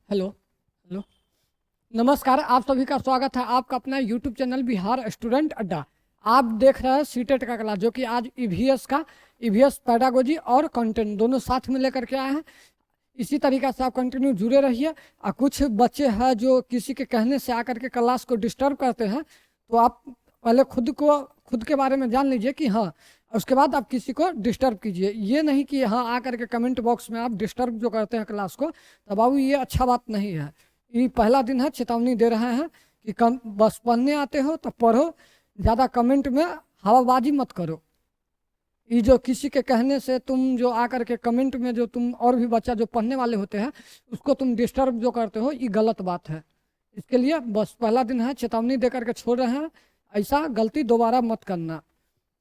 Hello hello. नमस्कार, आप सभी का स्वागत है आपका अपना यूट्यूब चैनल बिहार स्टूडेंट अड्डा। आप देख रहे हैं सीटेट का क्लास, जो कि आज ईवीएस पैडागोजी और कंटेंट दोनों साथ में लेकर के आए हैं। इसी तरीक़ा से आप कंटिन्यू जुड़े रहिए। और कुछ बच्चे हैं जो किसी के कहने से आकर के क्लास को डिस्टर्ब करते हैं, तो आप पहले खुद के बारे में जान लीजिए कि हाँ, उसके बाद आप किसी को डिस्टर्ब कीजिए। ये नहीं कि हाँ आकर के कमेंट बॉक्स में आप डिस्टर्ब जो करते हैं क्लास को, तो बाबू ये अच्छा बात नहीं है। ये पहला दिन है, चेतावनी दे रहे हैं कि कम बस पढ़ने आते हो तो पढ़ो, ज़्यादा कमेंट में हवाबाजी मत करो। ये जो किसी के कहने से तुम जो आकर के कमेंट में जो तुम और भी बच्चा जो पढ़ने वाले होते हैं उसको तुम डिस्टर्ब जो करते हो, ये गलत बात है। इसके लिए बस पहला दिन है, चेतावनी दे करके छोड़ रहे हैं, ऐसा गलती दोबारा मत करना।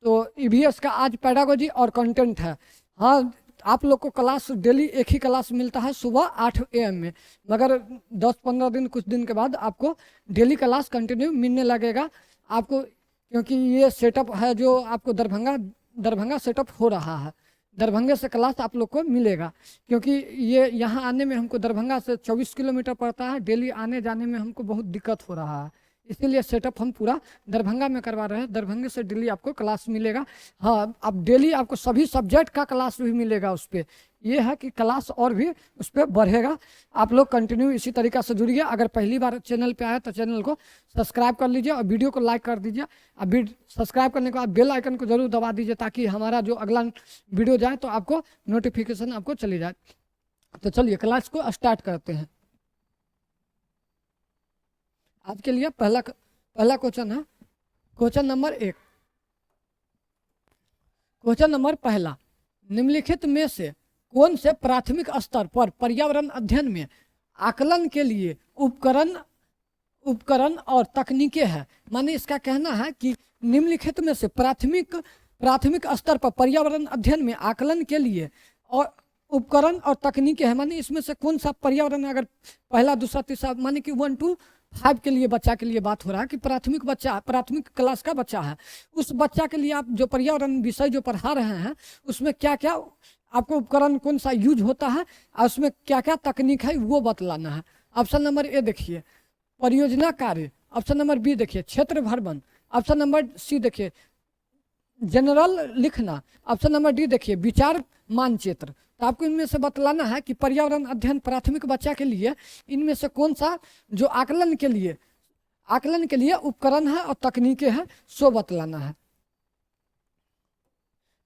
तो ईवीएस का आज पैडागोजी और कंटेंट है। हाँ, आप लोग को क्लास डेली एक ही क्लास मिलता है सुबह 8 AM में, मगर 10-15 दिन कुछ दिन के बाद आपको डेली क्लास कंटिन्यू मिलने लगेगा आपको, क्योंकि ये सेटअप है जो आपको दरभंगा सेटअप हो रहा है। दरभंगे से क्लास आप लोग को मिलेगा, क्योंकि ये यहाँ आने में हमको दरभंगा से 24 किलोमीटर पड़ता है। डेली आने जाने में हमको बहुत दिक्कत हो रहा है, इसीलिए सेटअप हम पूरा दरभंगा में करवा रहे हैं। दरभंगे से डेली आपको क्लास मिलेगा। हाँ, अब डेली आपको सभी सब्जेक्ट का क्लास भी मिलेगा उस पर। यह है कि क्लास और भी उस पर बढ़ेगा। आप लोग कंटिन्यू इसी तरीक़ा से जुड़िए। अगर पहली बार चैनल पे आए तो चैनल को सब्सक्राइब कर लीजिए और वीडियो को लाइक कर दीजिए। अब सब्सक्राइब करने के बाद बेल आइकन को जरूर दबा दीजिए, ताकि हमारा जो अगला वीडियो जाए तो आपको नोटिफिकेशन आपको चली जाए। तो चलिए क्लास को स्टार्ट करते हैं। आज के लिए पहला क्वेश्चन है, क्वेश्चन नंबर 1। क्वेश्चन नंबर पहला, निम्नलिखित में से कौन से प्राथमिक स्तर पर पर्यावरण अध्ययन में आकलन के लिए उपकरण और तकनीकें हैं। माने इसका कहना है कि निम्नलिखित में से प्राथमिक स्तर पर पर्यावरण अध्ययन में आकलन के लिए और उपकरण और तकनीकें हैं। माने इसमें से कौन सा पर्यावरण, अगर पहला दूसरा तीसरा, माने कि 1 to 5 के लिए बच्चा के लिए बात हो रहा है कि प्राथमिक क्लास का बच्चा है, उस बच्चा के लिए आप जो पर्यावरण विषय जो पढ़ा रहे हैं उसमें क्या क्या आपको उपकरण कौन सा यूज होता है और उसमें क्या क्या तकनीक है वो बतलाना है। ऑप्शन नंबर ए देखिए परियोजना कार्य, ऑप्शन नंबर बी देखिए क्षेत्र भ्रमण, ऑप्शन नंबर सी देखिए जनरल लिखना, ऑप्शन नंबर डी देखिए विचार मानचित्र। तो आपको इनमें से बतलाना है कि पर्यावरण अध्ययन प्राथमिक बच्चा के लिए इनमें से कौन सा जो आकलन के लिए उपकरण है और तकनीकें हैं सो बतलाना है।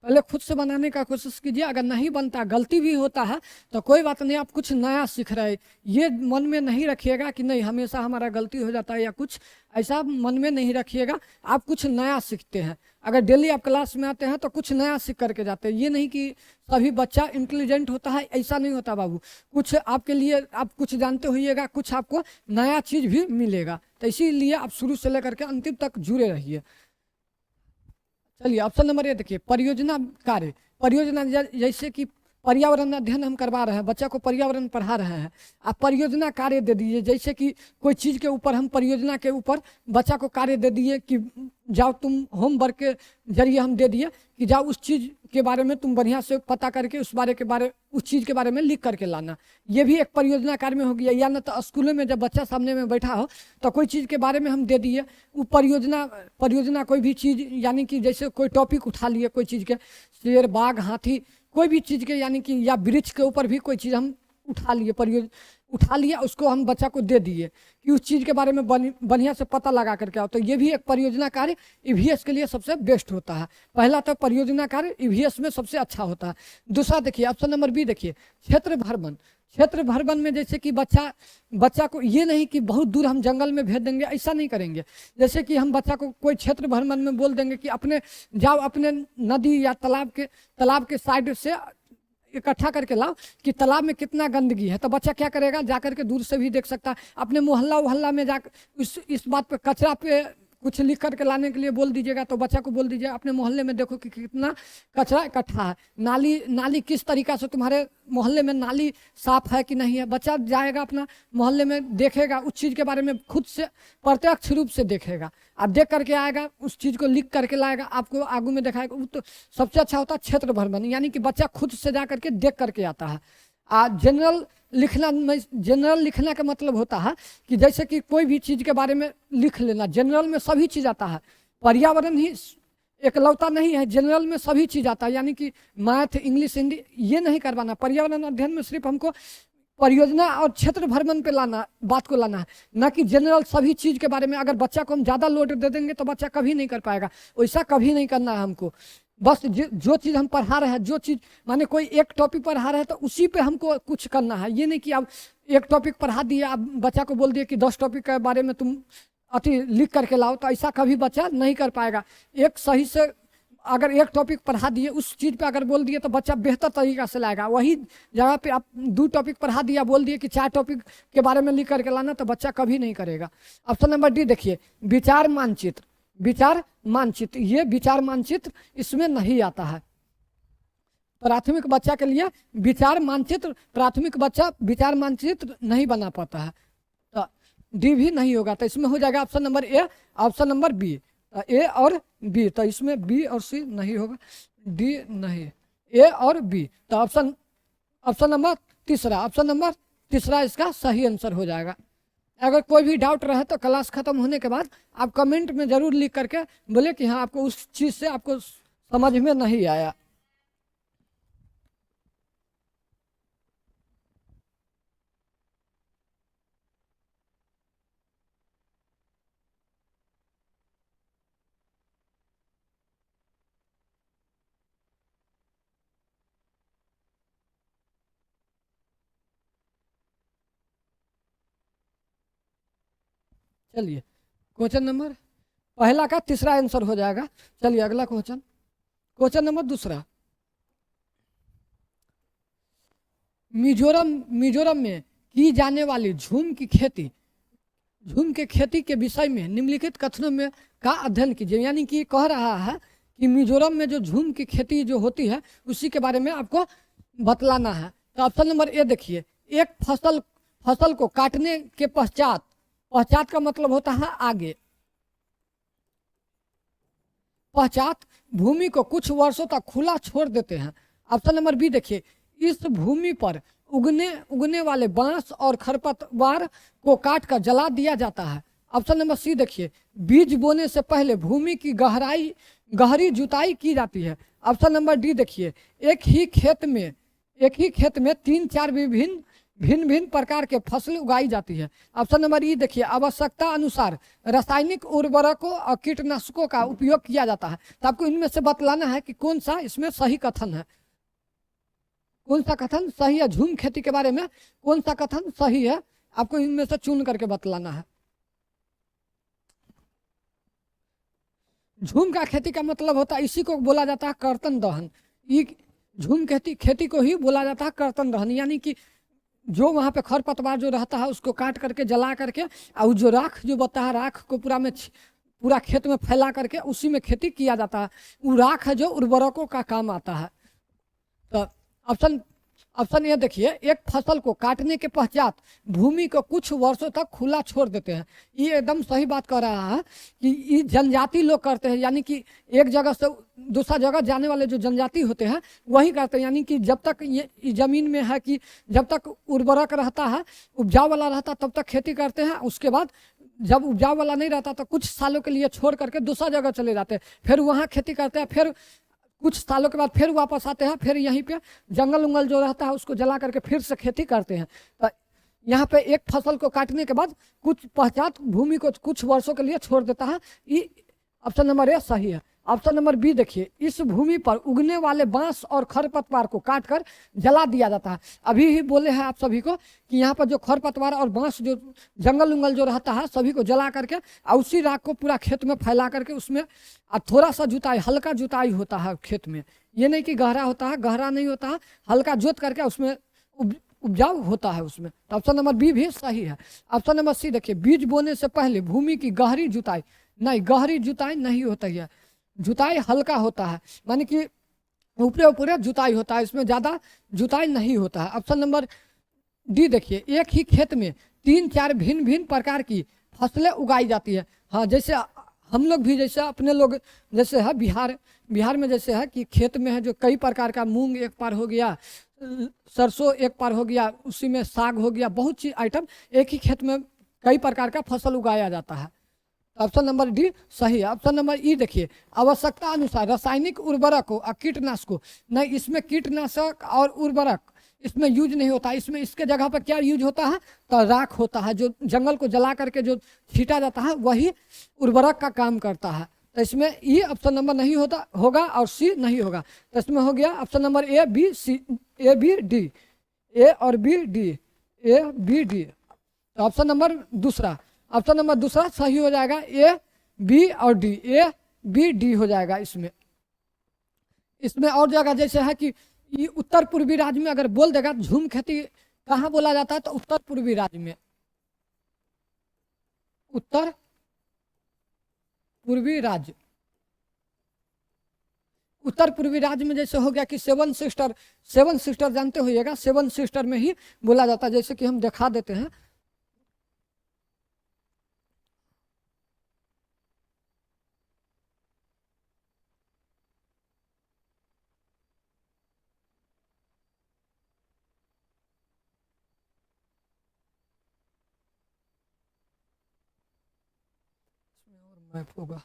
पहले खुद से बनाने का कोशिश कीजिए। अगर नहीं बनता, गलती भी होता है तो कोई बात नहीं, आप कुछ नया सीख रहे, ये मन में नहीं रखिएगा कि नहीं हमेशा हमारा गलती हो जाता है या कुछ ऐसा मन में नहीं रखिएगा। आप कुछ नया सीखते हैं। अगर डेली आप क्लास में आते हैं तो कुछ नया सीख करके जाते हैं। ये नहीं कि सभी बच्चा इंटेलिजेंट होता है, ऐसा नहीं होता बाबू। कुछ आपके लिए आप कुछ जानते होइएगा, कुछ आपको नया चीज़ भी मिलेगा। तो इसीलिए आप शुरू से लेकर के अंतिम तक जुड़े रहिए। चलिए ऑप्शन नंबर ए देखिए परियोजना कार्य। परियोजना जैसे कि पर्यावरण अध्ययन हम करवा रहे हैं, बच्चा को पर्यावरण पढ़ा रहे हैं, आप परियोजना कार्य दे दीजिए। जैसे कि कोई चीज़ के ऊपर हम परियोजना के ऊपर बच्चा को कार्य दे दिए कि जाओ तुम होमवर्क के जरिए हम दे दिए कि जाओ उस चीज़ के बारे में तुम बढ़िया से पता करके उस चीज़ के बारे में लिख करके लाना। ये भी एक परियोजना कार्य में हो गया। या न तो स्कूलों में जब बच्चा सामने में बैठा हो तो कोई चीज़ के बारे में हम दे दिए, वो परियोजना कोई भी चीज़, यानी कि जैसे कोई टॉपिक उठा लिए कोई चीज़ के, शेर बाघ हाथी कोई भी चीज़ के, यानी कि या वृक्ष के ऊपर भी कोई चीज़ हम उठा लिया, उसको हम बच्चा को दे दिए कि उस चीज़ के बारे में बढ़िया से पता लगा करके आओ। तो ये भी एक परियोजना कार्य ईवीएस के लिए सबसे बेस्ट होता है। पहला तो परियोजना कार्य ईवीएस में सबसे अच्छा होता है। दूसरा देखिए ऑप्शन नंबर बी देखिए क्षेत्र भ्रमण। क्षेत्र भ्रमण में जैसे कि बच्चा को ये नहीं कि बहुत दूर हम जंगल में भेज देंगे, ऐसा नहीं करेंगे। जैसे कि हम बच्चा को कोई क्षेत्र भ्रमण में बोल देंगे कि अपने नदी या तालाब के साइड से इकट्ठा करके लाओ कि तालाब में कितना गंदगी है, तो बच्चा क्या करेगा, जाकर के दूर से भी देख सकता है। अपने मोहल्ला में जाकर इस बात पे कचरा पे कुछ लिख करके लाने के लिए बोल दीजिएगा, तो बच्चा को बोल दीजिए अपने मोहल्ले में देखो कि कितना कचरा इकट्ठा है, नाली किस तरीक़ा से तुम्हारे मोहल्ले में नाली साफ है कि नहीं है। बच्चा जाएगा अपना मोहल्ले में देखेगा, उस चीज़ के बारे में खुद से प्रत्यक्ष रूप से देखेगा, आप देख करके आएगा, उस चीज़ को लिख करके लाएगा, आपको आगू में दिखाएगा। वो तो सबसे अच्छा होता है क्षेत्र भ्रमण, यानी कि बच्चा खुद से जा करके देख करके आता है। जनरल लिखना में जनरल लिखना का मतलब होता है कि जैसे कि कोई भी चीज़ के बारे में लिख लेना, जनरल में सभी चीज़ आता है। पर्यावरण ही एकलौता नहीं है, जनरल में सभी चीज़ आता है, यानी कि मैथ, इंग्लिश, हिंदी ये नहीं करवाना। पर्यावरण अध्ययन में सिर्फ हमको परियोजना और क्षेत्र भ्रमण पे लाना, बात को लाना है, ना कि जनरल सभी चीज़ के बारे में। अगर बच्चा को हम ज़्यादा लोड दे देंगे तो बच्चा कभी नहीं कर पाएगा, वैसा कभी नहीं करना है हमको। बस जो चीज़ हम पढ़ा रहे हैं, जो चीज़ माने कोई एक टॉपिक पढ़ा रहे हैं तो उसी पे हमको कुछ करना है। ये नहीं कि आप एक टॉपिक पढ़ा दिए, आप बच्चा को बोल दिए कि 10 टॉपिक के बारे में तुम अति लिख करके लाओ, तो ऐसा कभी बच्चा नहीं कर पाएगा। एक सही से अगर एक टॉपिक पढ़ा दिए, उस चीज़ पे अगर बोल दिए तो बच्चा बेहतर तरीका से लाएगा। वही जगह पे आप 2 टॉपिक पढ़ा दिया, बोल दिए कि 4 टॉपिक के बारे में लिख करके लाना, तो बच्चा कभी नहीं करेगा। ऑप्शन नंबर डी देखिए, विचार मानचित्र। विचार मानचित्र, ये विचार मानचित्र इसमें नहीं आता है। प्राथमिक बच्चा के लिए विचार मानचित्र, प्राथमिक बच्चा विचार मानचित्र नहीं बना पाता है, तो डी भी नहीं होगा। तो इसमें हो जाएगा option number A, option number B. A और बी, तो इसमें बी और सी नहीं होगा, डी नहीं, ए और बी। तो ऑप्शन नंबर तीसरा, ऑप्शन नंबर तीसरा इसका सही आंसर हो जाएगा। अगर कोई भी डाउट रहे तो क्लास खत्म होने के बाद आप कमेंट में ज़रूर लिख करके बोले कि हाँ आपको उस चीज़ से आपको समझ में नहीं आया। चलिए क्वेश्चन नंबर पहला का तीसरा आंसर हो जाएगा। चलिए अगला क्वेश्चन, क्वेश्चन नंबर दूसरा। मिजोरम में की जाने वाली झूम की खेती, झूम के खेती के विषय में निम्नलिखित कथनों में का अध्ययन कीजिए। यानी कि कह रहा है कि मिजोरम में जो झूम की खेती जो होती है उसी के बारे में आपको बतलाना है। तो ऑप्शन नंबर ए देखिए, एक फसल को काटने के पश्चात, पश्चात का मतलब होता है आगे, पश्चात भूमि को कुछ वर्षों तक खुला छोड़ देते हैं। ऑप्शन नंबर बी देखिए, इस भूमि पर उगने वाले बांस और खरपतवार को काट कर जला दिया जाता है। ऑप्शन नंबर सी देखिए, बीज बोने से पहले भूमि की गहरी जुताई की जाती है। ऑप्शन नंबर डी देखिए, एक ही खेत में 3-4 भिन्न प्रकार के फसल उगाई जाती है। ऑप्शन नंबर ई देखिए, आवश्यकता अनुसार रासायनिक उर्वरकों और कीटनाशकों का उपयोग किया जाता है। तो आपको इनमें से बतलाना है कि कौन सा इसमें सही कथन है, कौन सा कथन सही है। झूम खेती के बारे में कौन सा कथन सही है, आपको इनमें से चुन करके बतलाना है। झूम का खेती का मतलब होता है, इसी को बोला जाता है कर्तन दहन। ये झूम खेती को ही बोला जाता है कर्तन दहन, यानी कि जो वहाँ पे खरपतवार जो रहता है उसको काट करके जला करके और जो राख जो बता है, राख को पूरा खेत में फैला करके उसी में खेती किया जाता है। वो राख है जो उर्वरकों का काम आता है। तो ऑप्शन ये देखिए, एक फसल को काटने के पश्चात भूमि को कुछ वर्षों तक खुला छोड़ देते हैं। ये एकदम सही बात कह रहा है कि ये जनजाति लोग करते हैं, यानी कि एक जगह से दूसरा जगह जाने वाले जो जनजाति होते हैं वही करते हैं। यानी कि जब तक ये जमीन में है कि जब तक उर्वरक रहता है, उपजाऊ वाला रहता, तब तक खेती करते हैं। उसके बाद जब उपजाऊ वाला नहीं रहता तो कुछ सालों के लिए छोड़ करके दूसरा जगह चले जाते हैं, फिर वहाँ खेती करते हैं, फिर कुछ सालों के बाद फिर वापस आते हैं, फिर यहीं पे जंगल उंगल जो रहता है उसको जला करके फिर से खेती करते हैं। तो यहाँ पे एक फसल को काटने के बाद कुछ पश्चात भूमि को कुछ वर्षों के लिए छोड़ देता है। ये ऑप्शन नंबर ए सही है। ऑप्शन नंबर बी देखिए, इस भूमि पर उगने वाले बांस और खरपतवार को काटकर जला दिया जाता है। अभी ही बोले हैं आप सभी को कि यहाँ पर जो खरपतवार और बांस जो जंगल उंगल जो रहता है सभी को जला करके और उसी राख को पूरा खेत में फैला करके उसमें थोड़ा सा जुताई, हल्का जुताई होता है खेत में। ये नहीं कि गहरा होता है, गहरा नहीं होता है, हल्का जोत करके उसमें उपजाऊ होता है उसमें। तो ऑप्शन नंबर बी भी सही है। ऑप्शन नंबर सी देखिए, बीज बोने से पहले भूमि की गहरी जुताई, नहीं गहरी जुताई नहीं होती है, जुताई हल्का होता है, माने कि ऊपरे जुताई होता है, इसमें ज़्यादा जुताई नहीं होता है। ऑप्शन नंबर डी देखिए, एक ही खेत में 3-4 भिन्न प्रकार की फसलें उगाई जाती है। हाँ, जैसे हम लोग भी जैसे अपने लोग जैसे है बिहार में जैसे है कि खेत में है जो कई प्रकार का मूंग एक बार हो गया, सरसों एक बार हो गया, उसी में साग हो गया, बहुत चीज आइटम एक ही खेत में कई प्रकार का फसल उगाया जाता है। ऑप्शन नंबर डी सही है। ऑप्शन नंबर ई देखिए, आवश्यकता अनुसार रासायनिक उर्वरक और कीटनाशकों, नहीं इसमें कीटनाशक और उर्वरक इसमें यूज नहीं होता, इसमें इसके जगह पर क्या यूज होता है, तो राख होता है, जो जंगल को जला करके जो छीटा जाता है वही उर्वरक का काम करता है। तो इसमें ई ऑप्शन नंबर नहीं होता होगा और सी नहीं होगा। तो इसमें हो गया option number A B C, A B D, A और B D, A B D. तो ऑप्शन नंबर दूसरा, ऑप्शन नंबर दूसरा सही हो जाएगा, ए बी और डी, ए बी डी हो जाएगा। इसमें और जगह जैसे है कि ये उत्तर पूर्वी राज्य में अगर बोल देगा झूम खेती कहाँ बोला जाता है, तो उत्तर पूर्वी राज्य में, उत्तर पूर्वी राज्य, उत्तर पूर्वी राज्य में जैसे हो गया कि सेवन सिस्टर, सेवन सिस्टर जानते होइएगा, सेवन सिस्टर में ही बोला जाता है। जैसे कि हम दिखा देते हैं, मैप होगा,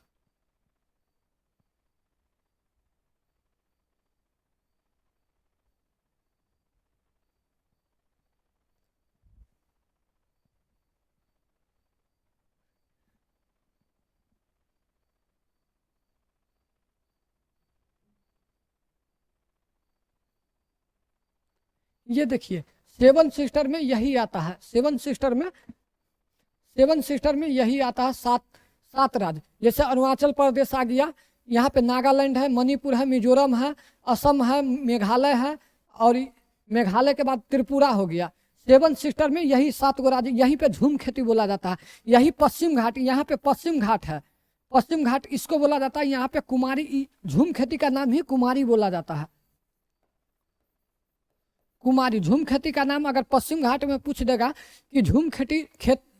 ये देखिए सेवन सिस्टर में यही आता है, सेवन सिस्टर में, सेवन सिस्टर में यही आता है, सात सात राज्य। जैसे अरुणाचल प्रदेश आ गया, यहाँ पे नागालैंड है, मणिपुर है, मिजोरम है, असम है, मेघालय है, और मेघालय के बाद त्रिपुरा हो गया। सेवन सिस्टर में यही 7 गो राज्य, यहीं पे झूम खेती बोला जाता है। यही पश्चिम घाट, यहाँ पे पश्चिम घाट है, पश्चिम घाट इसको बोला जाता है। यहाँ पे कुमारी, झूम खेती का नाम ही कुमारी बोला जाता है, कुमारी। झूम खेती का नाम अगर पश्चिम घाट में पूछ देगा कि झूम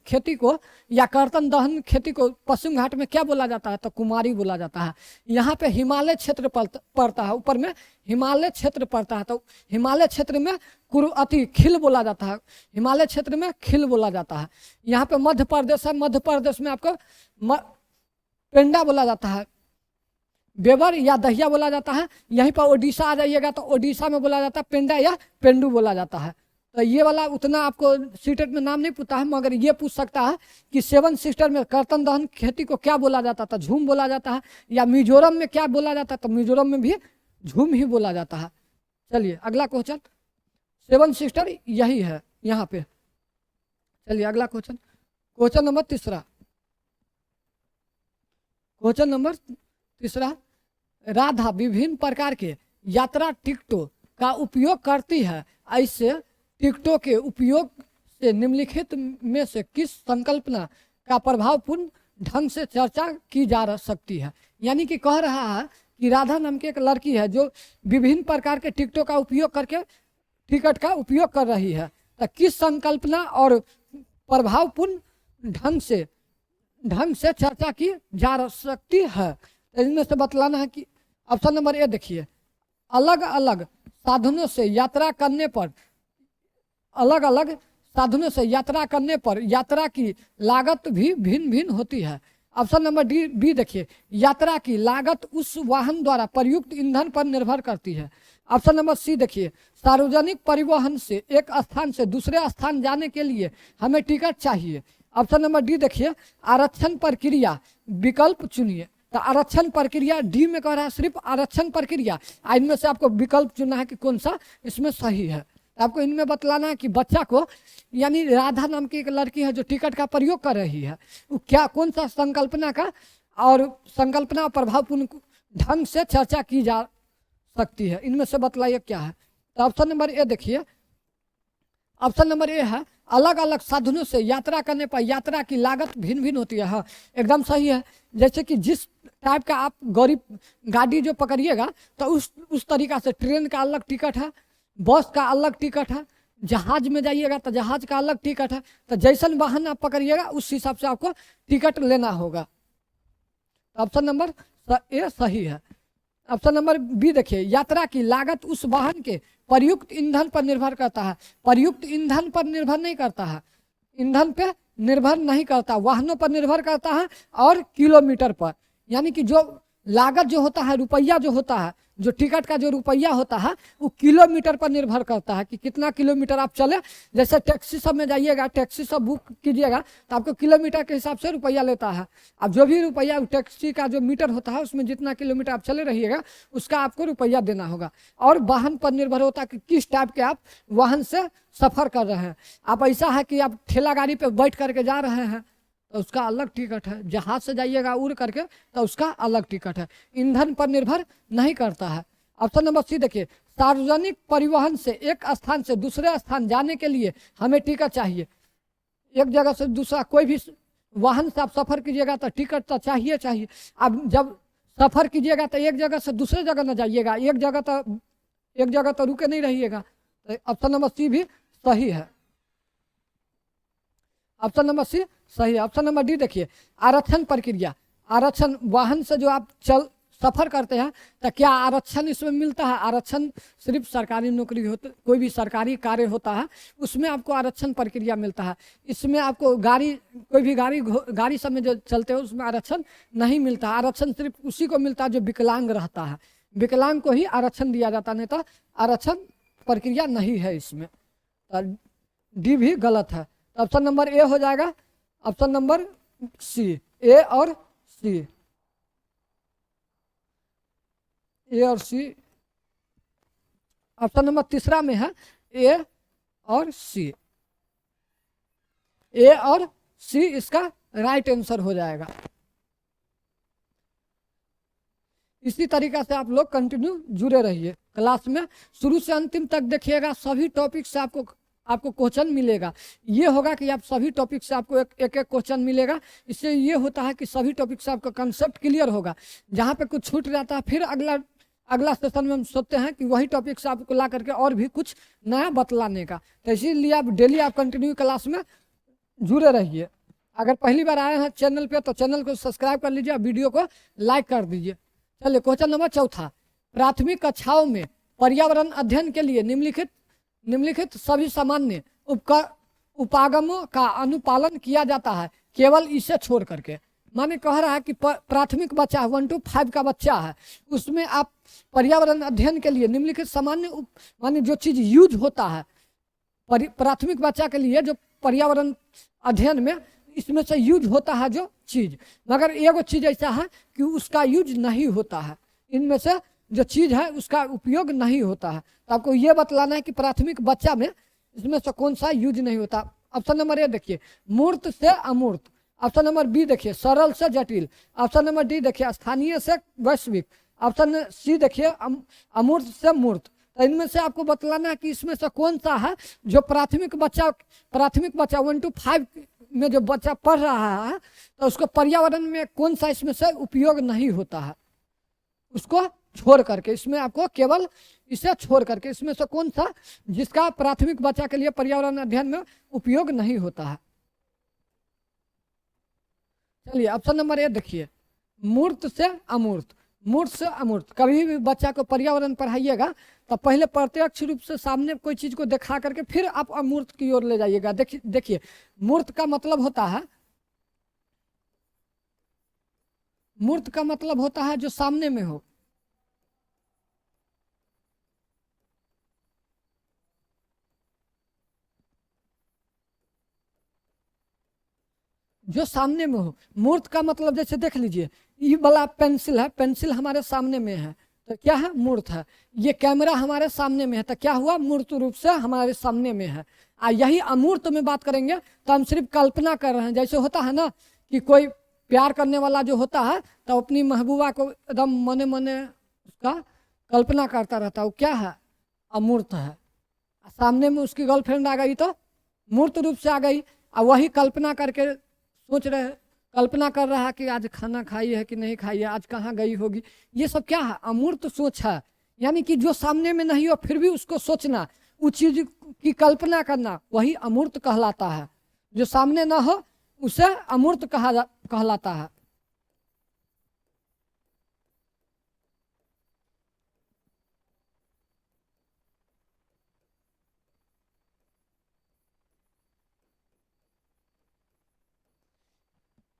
खेती को या कर्तन दहन खेती को पश्चिम घाट में क्या बोला जाता है, तो कुमारी बोला जाता है। यहाँ पे हिमालय क्षेत्र पड़ता है, ऊपर में हिमालय क्षेत्र पड़ता है, तो हिमालय क्षेत्र में खिल बोला जाता है, हिमालय क्षेत्र में खिल बोला जाता है। यहाँ पे मध्य प्रदेश है, मध्य प्रदेश में आपको पेंडा बोला जाता है, बेबर या दहिया बोला जाता है। यहीं पर ओडिशा आ जाइएगा तो ओडिशा में बोला जाता है पेंडा या पेंडू बोला जाता है। तो ये वाला उतना आपको सीटेट में नाम नहीं पूछता है, मगर ये पूछ सकता है कि सेवन सिस्टर में कर्तन दहन खेती को क्या बोला जाता था, झूम बोला जाता है, या मिजोरम में क्या बोला जाता है, तो मिजोरम में भी झूम ही बोला जाता है। चलिए अगला क्वेश्चन, सेवन सिस्टर यही है यहाँ पे। चलिए अगला क्वेश्चन, क्वेश्चन नंबर तीसरा, क्वेश्चन नंबर तीसरा, राधा विभिन्न प्रकार के यात्रा टिकटों का उपयोग करती है, ऐसे टिकटों के उपयोग से निम्नलिखित में से किस संकल्पना का प्रभावपूर्ण ढंग से चर्चा की जा सकती है। यानी कि कह रहा है कि राधा नाम की एक लड़की है जो विभिन्न प्रकार के टिकटों का उपयोग करके टिकट का उपयोग कर रही है, तो किस संकल्पना और प्रभावपूर्ण ढंग से चर्चा की जा सकती है। तो इनमें से बतलाना है कि ऑप्शन नंबर ए देखिए, अलग अलग साधनों से यात्रा करने पर, अलग अलग साधनों से यात्रा करने पर यात्रा की लागत भी भिन्न भिन्न होती है। ऑप्शन नंबर डी बी देखिए, यात्रा की लागत उस वाहन द्वारा प्रयुक्त ईंधन पर निर्भर करती है। ऑप्शन नंबर सी देखिए, सार्वजनिक परिवहन से एक स्थान से दूसरे स्थान जाने के लिए हमें टिकट चाहिए। ऑप्शन नंबर डी देखिए, आरक्षण प्रक्रिया विकल्प चुनिए। तो आरक्षण प्रक्रिया डी में कह रहा है सिर्फ आरक्षण प्रक्रिया, इनमें से आपको विकल्प चुनना है कि कौन सा इसमें सही है। आपको इनमें बतलाना है कि बच्चा को, यानी राधा नाम की एक लड़की है जो टिकट का प्रयोग कर रही है, वो क्या कौन सा संकल्पना का और संकल्पना प्रभावपूर्ण ढंग से चर्चा की जा सकती है, इनमें से बतलाइए क्या है। तो ऑप्शन नंबर ए देखिए, ऑप्शन नंबर ए है अलग अलग साधनों से यात्रा करने पर यात्रा की लागत भिन्न भिन्न होती है। हाँ एकदम सही है। जैसे कि जिस टाइप का आप गाड़ी जो पकड़िएगा तो उस तरीका से ट्रेन का अलग टिकट है, बस का अलग टिकट है, जहाज में जाइएगा तो जहाज का अलग टिकट है। तो जैसन वाहन आप पकड़िएगा उस हिसाब से आपको टिकट लेना होगा। ऑप्शन नंबर ए सही है। ऑप्शन नंबर बी देखिए, यात्रा की लागत उस वाहन के प्रयुक्त ईंधन पर निर्भर करता है। प्रयुक्त ईंधन पर निर्भर नहीं करता है, ईंधन पे निर्भर नहीं करता, वाहनों पर निर्भर करता है और किलोमीटर पर। यानी कि जो लागत जो होता है, रुपया जो होता है, जो टिकट का जो रुपया होता है वो किलोमीटर पर निर्भर करता है कि कितना किलोमीटर आप चले। जैसे टैक्सी सब में जाइएगा, टैक्सी सब बुक कीजिएगा तो आपको किलोमीटर के हिसाब से रुपया लेता है। अब जो भी रुपया टैक्सी का जो मीटर होता है उसमें जितना किलोमीटर आप चले रहिएगा उसका आपको रुपया देना होगा। और वाहन पर निर्भर होता है कि किस टाइप के आप वाहन से सफ़र कर रहे हैं। आप ऐसा है कि आप ठेला गाड़ी पर बैठ करके जा रहे हैं तो उसका अलग टिकट है, जहाज से जाइएगा उड़ करके तो उसका अलग टिकट है, ईंधन पर निर्भर नहीं करता है। ऑप्शन नंबर सी देखिए, सार्वजनिक परिवहन से एक स्थान से दूसरे स्थान जाने के लिए हमें टिकट चाहिए। एक जगह से दूसरा कोई भी वाहन से आप सफ़र कीजिएगा तो टिकट तो चाहिए चाहिए। अब जब सफ़र कीजिएगा तो एक जगह से दूसरे जगह न जाइएगा, एक जगह तो रुके नहीं रहिएगा। तो ऑप्शन नंबर सी भी सही है, ऑप्शन नंबर सी सही है। ऑप्शन नंबर डी देखिए, आरक्षण प्रक्रिया, आरक्षण वाहन से जो आप सफ़र करते हैं तो क्या आरक्षण इसमें मिलता है? आरक्षण सिर्फ सरकारी नौकरी होती, कोई भी सरकारी कार्य होता है उसमें आपको आरक्षण प्रक्रिया मिलता है। इसमें आपको कोई भी गाड़ी सब में जो चलते हो उसमें आरक्षण नहीं मिलता। आरक्षण सिर्फ उसी को मिलता है जो विकलांग रहता है, विकलांग को ही आरक्षण दिया जाता, नहीं तो आरक्षण प्रक्रिया नहीं है इसमें। तो डी भी गलत है। ऑप्शन नंबर ए हो जाएगा, ऑप्शन नंबर सी, ए और सी, ए और सी। ऑप्शन नंबर तीसरा में है ए और सी, ए और सी इसका राइट आंसर हो जाएगा। इसी तरीका से आप लोग कंटिन्यू जुड़े रहिए क्लास में, शुरू से अंतिम तक देखिएगा। सभी टॉपिक से आपको क्वेश्चन मिलेगा। ये होगा कि आप सभी टॉपिक से आपको एक क्वेश्चन मिलेगा। इससे ये होता है कि सभी टॉपिक से आपका कंसेप्ट क्लियर होगा। जहाँ पे कुछ छूट जाता है फिर अगला सेशन में हम सोचते हैं कि वही टॉपिक से आपको ला करके और भी कुछ नया बतलाने का। तो इसीलिए आप डेली आप कंटिन्यू क्लास में जुड़े रहिए। अगर पहली बार आए हैं चैनल पे तो चैनल को सब्सक्राइब कर लीजिए, वीडियो को लाइक कर दीजिए। चलिए क्वेश्चन नंबर चौथा, प्राथमिक कक्षाओं में पर्यावरण अध्ययन के लिए निम्नलिखित सभी सामान्य उपागमों का अनुपालन किया जाता है केवल इसे छोड़ करके। माने कह रहा है कि प्राथमिक बच्चा 1 to 5 का बच्चा है, उसमें आप पर्यावरण अध्ययन के लिए निम्नलिखित सामान्य माने जो चीज यूज होता है प्राथमिक बच्चा के लिए, जो पर्यावरण अध्ययन में इसमें से यूज होता है जो चीज, मगर एगो चीज ऐसा है कि उसका यूज नहीं होता है। इनमें से जो चीज है उसका उपयोग नहीं होता है। तो आपको ये बतलाना है कि प्राथमिक बच्चा में इसमें से कौन सा यूज नहीं होता। ऑप्शन नंबर ए देखिए, मूर्त से अमूर्त। ऑप्शन नंबर बी देखिए, सरल से जटिल। ऑप्शन नंबर डी देखिए, स्थानीय से वैश्विक। ऑप्शन सी देखिए, अमूर्त से मूर्त। तो इनमें से आपको बतलाना है कि इसमें से कौन सा है जो प्राथमिक बच्चा 1 to 5 में जो बच्चा पढ़ रहा है तो उसको पर्यावरण में कौन सा इसमें से उपयोग नहीं होता है, उसको छोड़ करके। इसमें आपको केवल इसे छोड़ करके इसमें से कौन सा जिसका प्राथमिक बच्चा के लिए पर्यावरण अध्ययन में उपयोग नहीं होता है। चलिए ऑप्शन नंबर ए देखिए, मूर्त से अमूर्त। मूर्त से अमूर्त, कभी भी बच्चा को पर्यावरण पढ़ाइएगा तो पहले प्रत्यक्ष रूप से सामने कोई चीज को दिखा करके फिर आप अमूर्त की ओर ले जाइएगा। देखिए मूर्त का मतलब होता है, मूर्त का मतलब होता है जो सामने में हो। जो सामने में हो। मूर्त का मतलब जैसे देख लीजिए, ये वाला पेंसिल है, पेंसिल हमारे सामने में है तो क्या है, मूर्त है। ये कैमरा हमारे सामने में है तो क्या हुआ, मूर्त रूप से हमारे सामने में है। यही अमूर्त में बात करेंगे तो हम सिर्फ कल्पना कर रहे हैं। जैसे होता है ना कि कोई प्यार करने वाला जो होता है तो अपनी महबूबा को एकदम मने मने उसका कल्पना करता रहता है, वो क्या है, अमूर्त है। सामने में उसकी गर्लफ्रेंड आ गई तो मूर्त रूप से आ गई। और वही कल्पना करके कल्पना कर रहा है कि आज खाना खाई है कि नहीं खाई है, आज कहाँ गई होगी। ये सब क्या है, अमूर्त सोच है। यानी कि जो सामने में नहीं हो फिर भी उसको सोचना, उस चीज की कल्पना करना, वही अमूर्त कहलाता है। जो सामने ना हो उसे अमूर्त कहलाता है।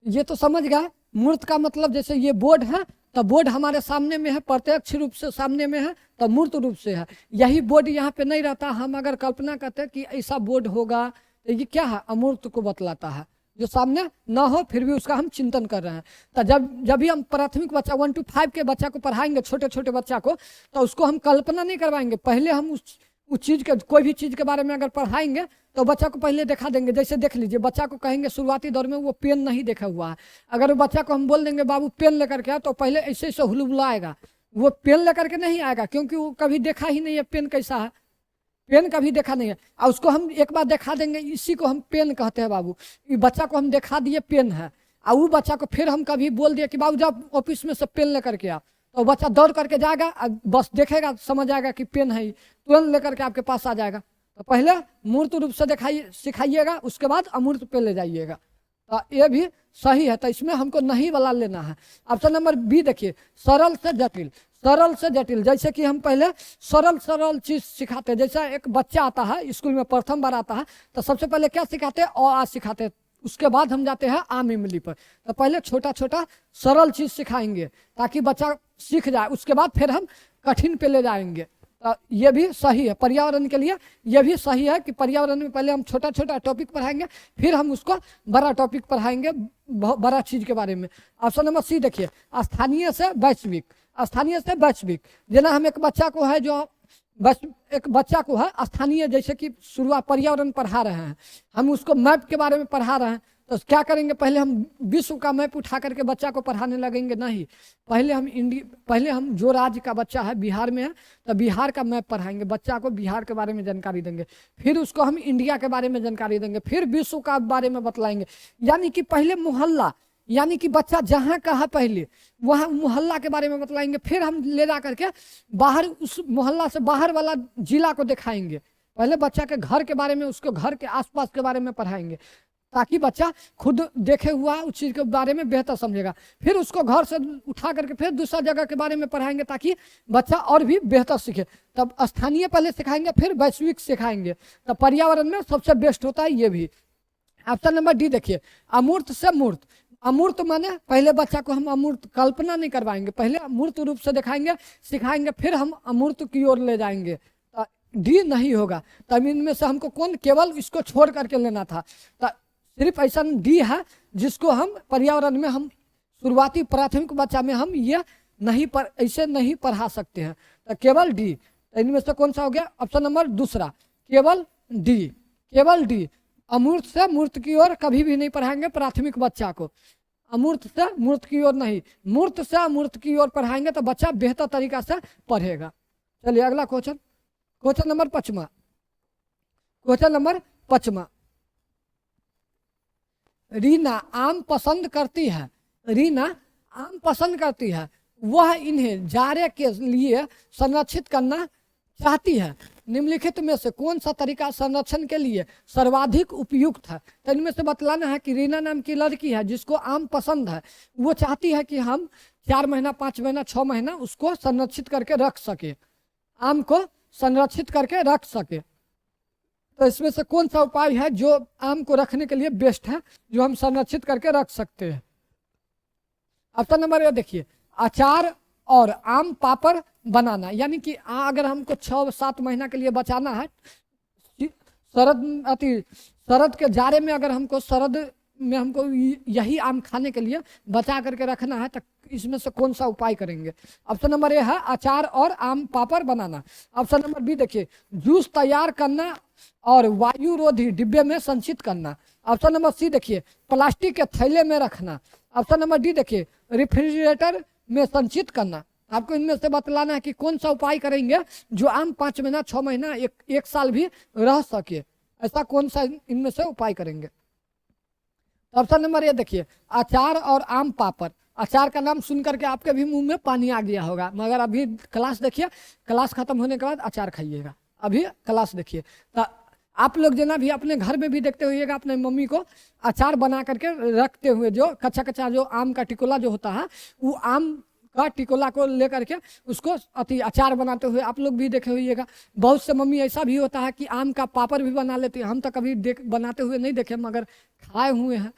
ये तो समझ गए। मूर्त का मतलब जैसे ये बोर्ड है तो बोर्ड हमारे सामने में है, प्रत्यक्ष रूप से सामने में है, तो मूर्त रूप से है। यही बोर्ड यहाँ पे नहीं रहता, हम अगर कल्पना करते हैं कि ऐसा बोर्ड होगा तो ये क्या है, अमूर्त को बतलाता है, जो सामने ना हो फिर भी उसका हम चिंतन कर रहे हैं। तो जब भी हम प्राथमिक बच्चा 1 to 5 के बच्चा को पढ़ाएंगे, छोटे छोटे बच्चा को, तो उसको हम कल्पना नहीं करवाएंगे। पहले हम उस चीज़ के, कोई भी चीज़ के बारे में अगर पढ़ाएंगे तो बच्चा को पहले दिखा देंगे। जैसे देख लीजिए, बच्चा को कहेंगे शुरुआती दौर में वो पेन नहीं देखा हुआ है, अगर वो बच्चा को हम बोल देंगे बाबू पेन लेकर के आ, तो पहले ऐसे ऐसे हुलहुलाएगा, वो पेन लेकर के नहीं आएगा, क्योंकि वो कभी देखा ही नहीं है पेन कैसा है, पेन कभी देखा नहीं है। और उसको हम एक बार दिखा देंगे, इसी को हम पेन कहते हैं बाबू, ये बच्चा को हम दिखा दिए पेन है, और वो बच्चा को फिर हम कभी बोल दिए कि बाबू जब ऑफिस में से पेन लेकर के आ, तो बच्चा दौड़ करके जाएगा, बस देखेगा समझ आएगा कि पेन है, तुरंत लेकर के आपके पास आ जाएगा। तो पहले मूर्त रूप से दिखाइए सिखाइएगा, उसके बाद अमूर्त पे ले जाइएगा, तो ये भी सही है। तो इसमें हमको नहीं वाला लेना है। ऑप्शन नंबर बी देखिए, सरल से जटिल। सरल से जटिल, जैसे कि हम पहले सरल सरल चीज सिखाते हैं। जैसा एक बच्चा आता है स्कूल में, प्रथम बार आता है, तो सबसे पहले क्या सिखाते हैं, अ आ सिखाते हैं, उसके बाद हम जाते हैं आम इमली पर। तो पहले छोटा छोटा सरल चीज सिखाएंगे ताकि बच्चा सीख जाए, उसके बाद फिर हम कठिन पे ले जाएंगे। तो ये भी सही है, पर्यावरण के लिए ये भी सही है कि पर्यावरण में पहले हम छोटा छोटा टॉपिक पढ़ाएंगे, फिर हम उसको बड़ा टॉपिक पढ़ाएंगे, बहुत बड़ा चीज के बारे में। ऑप्शन नंबर सी देखिए, स्थानीय से वैश्विक। स्थानीय से वैश्विक, जना हम एक बच्चा को है जो एक बच्चा को है स्थानीय, जैसे कि शुरुआत पर्यावरण पढ़ा रहे हैं, हम उसको मैप के बारे में पढ़ा रहे हैं, तो क्या करेंगे, पहले हम विश्व का मैप उठा करके बच्चा को पढ़ाने लगेंगे, नहीं। पहले हम जो राज्य का बच्चा है, बिहार में है तो बिहार का मैप पढ़ाएंगे, बच्चा को बिहार के बारे में जानकारी देंगे, फिर उसको हम इंडिया के बारे में जानकारी देंगे, फिर विश्व का बारे में बतलाएंगे। यानी कि पहले मोहल्ला, यानी कि बच्चा जहाँ का है पहले वहाँ मोहल्ला के बारे में बतलाएंगे, फिर हम ले जा करके बाहर उस मोहल्ला से बाहर वाला जिला को दिखाएंगे। पहले बच्चा के घर के बारे में, उसके घर के आसपास के बारे में पढ़ाएंगे, ताकि बच्चा खुद देखे हुआ उस चीज़ के बारे में बेहतर समझेगा। फिर उसको घर से उठा करके फिर दूसरा जगह के बारे में पढ़ाएंगे, ताकि बच्चा और भी बेहतर सीखे। तब स्थानीय पहले सिखाएंगे, फिर वैश्विक सिखाएंगे। तो पर्यावरण में सबसे बेस्ट होता है ये भी। ऑप्शन नंबर डी देखिए, अमूर्त से मूर्त। अमूर्त माने पहले बच्चा को हम अमूर्त कल्पना नहीं करवाएंगे, पहले मूर्त रूप से दिखाएंगे सिखाएंगे, फिर हम अमूर्त की ओर ले जाएंगे। डी नहीं होगा, तब इनमें से हमको कौन, केवल इसको छोड़ करके लेना था। तो सिर्फ ऐसा डी है जिसको हम पर्यावरण में, हम शुरुआती प्राथमिक बच्चा में हम ये नहीं ऐसे नहीं पढ़ा सकते हैं, तो केवल डी। तो इनमें से कौन सा हो गया, ऑप्शन नंबर दूसरा, केवल डी। केवल डी, अमूर्त से मूर्त की ओर कभी भी नहीं पढ़ाएंगे प्राथमिक बच्चा को, अमूर्त से मूर्त की ओर नहीं, मूर्त से अमूर्त की ओर पढ़ाएंगे तो बच्चा बेहतर तरीका से पढ़ेगा। चलिए अगला क्वेश्चन, क्वेश्चन नंबर 5वां। क्वेश्चन नंबर 5वां, रीना आम पसंद करती है। रीना आम पसंद करती है, वह इन्हें जाड़े के लिए संरक्षित करना चाहती है। निम्नलिखित में से कौन सा तरीका संरक्षण के लिए सर्वाधिक उपयुक्त है। तो इनमें से बतलाना है कि रीना नाम की लड़की है जिसको आम पसंद है, वो चाहती है कि हम 4 महीना 5 महीना 6 महीना उसको संरक्षित करके रख सके, आम को संरक्षित करके रख सके। तो इसमें से कौन सा उपाय है जो आम को रखने के लिए बेस्ट है, जो हम संरक्षित करके रख सकते हैं। ऑप्शन नंबर ए देखिए, अचार और आम पापड़ बनाना। यानी कि अगर हमको 6-7 महीना के लिए बचाना है, शरद के जाड़े में अगर हमको शरद में हमको यही आम खाने के लिए बचा करके रखना है, तो इसमें से कौन सा उपाय करेंगे। ऑप्शन नंबर ए है अचार और आम पापड़ बनाना। ऑप्शन नंबर बी देखिए, जूस तैयार करना और वायु रोधी डिब्बे में संचित करना। ऑप्शन नंबर सी देखिए, प्लास्टिक के थैले में रखना। ऑप्शन नंबर डी देखिए, रेफ्रिजरेटर में संचित करना। आपको इनमें से बतलाना है कि कौन सा उपाय करेंगे जो आम 5 महीना 6 महीना एक साल भी रह सके, ऐसा कौन सा इनमें से उपाय करेंगे। ऑप्शन नंबर ए देखिए, अचार और आम पापड़। अचार का नाम सुन करके आपके भी मुंह में पानी आ गया होगा, मगर अभी क्लास देखिए, क्लास खत्म होने के बाद अचार खाइएगा, अभी क्लास देखिए। तो आप लोग जना भी अपने घर में भी देखते होइएगा अपने मम्मी को अचार बना करके रखते हुए, जो कच्चा कच्चा जो आम का टिकोला जो होता है, वो आम का टिकोला को लेकर के उसको अचार बनाते हुए आप लोग भी देखे होइएगा। बहुत से मम्मी ऐसा भी होता है कि आम का पापड़ भी बना लेती है, हम तो कभी बनाते हुए नहीं देखे मगर खाए हुए हैं।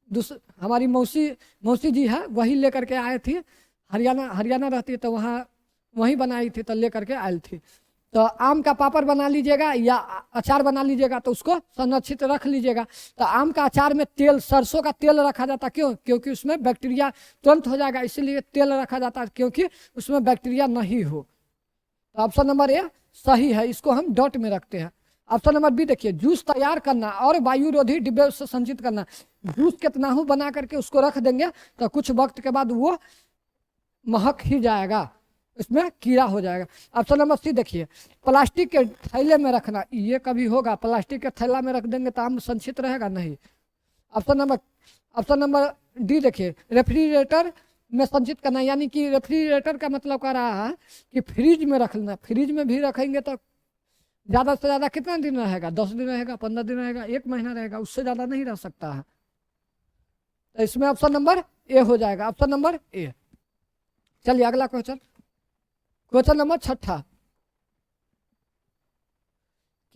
हमारी मौसी मौसी जी है, वही लेकर के आए थे। हरियाणा रहती है तो वहाँ वहीं बनाई थी, तो लेकर के आयल थी। तो आम का पापड़ बना लीजिएगा या अचार बना लीजिएगा, तो उसको संरक्षित रख लीजिएगा। तो आम का अचार में तेल, सरसों का तेल रखा जाता, क्यों? क्योंकि उसमें बैक्टीरिया तुरंत हो जाएगा, इसीलिए तेल रखा जाता है, क्योंकि उसमें बैक्टीरिया नहीं हो। तो ऑप्शन नंबर ए सही है, इसको हम डॉट में रखते हैं। ऑप्शन नंबर बी देखिए, जूस तैयार करना और वायुरोधी डिब्बे से संचित करना। जूस कितना हो बना करके उसको रख देंगे तो कुछ वक्त के बाद वो महक ही जाएगा, इसमें कीड़ा हो जाएगा। ऑप्शन नंबर सी देखिए, प्लास्टिक के थैले में रखना। ये कभी होगा? प्लास्टिक के थैला में रख देंगे तो आम संचित रहेगा? नहीं। ऑप्शन नंबर डी देखिए, रेफ्रिजरेटर में संचित करना, यानी कि रेफ्रिजरेटर का मतलब कह रहा है कि फ्रिज में रख लेना। फ्रिज में भी रखेंगे तो ज़्यादा से ज़्यादा कितना दिन रहेगा? 10 दिन रहेगा, 15 दिन रहेगा, 1 महीना रहेगा, उससे ज़्यादा नहीं रह सकता है। तो इसमें ऑप्शन नंबर ए हो जाएगा, ऑप्शन नंबर ए। चलिए अगला क्वेश्चन, क्वेश्चन नंबर 6।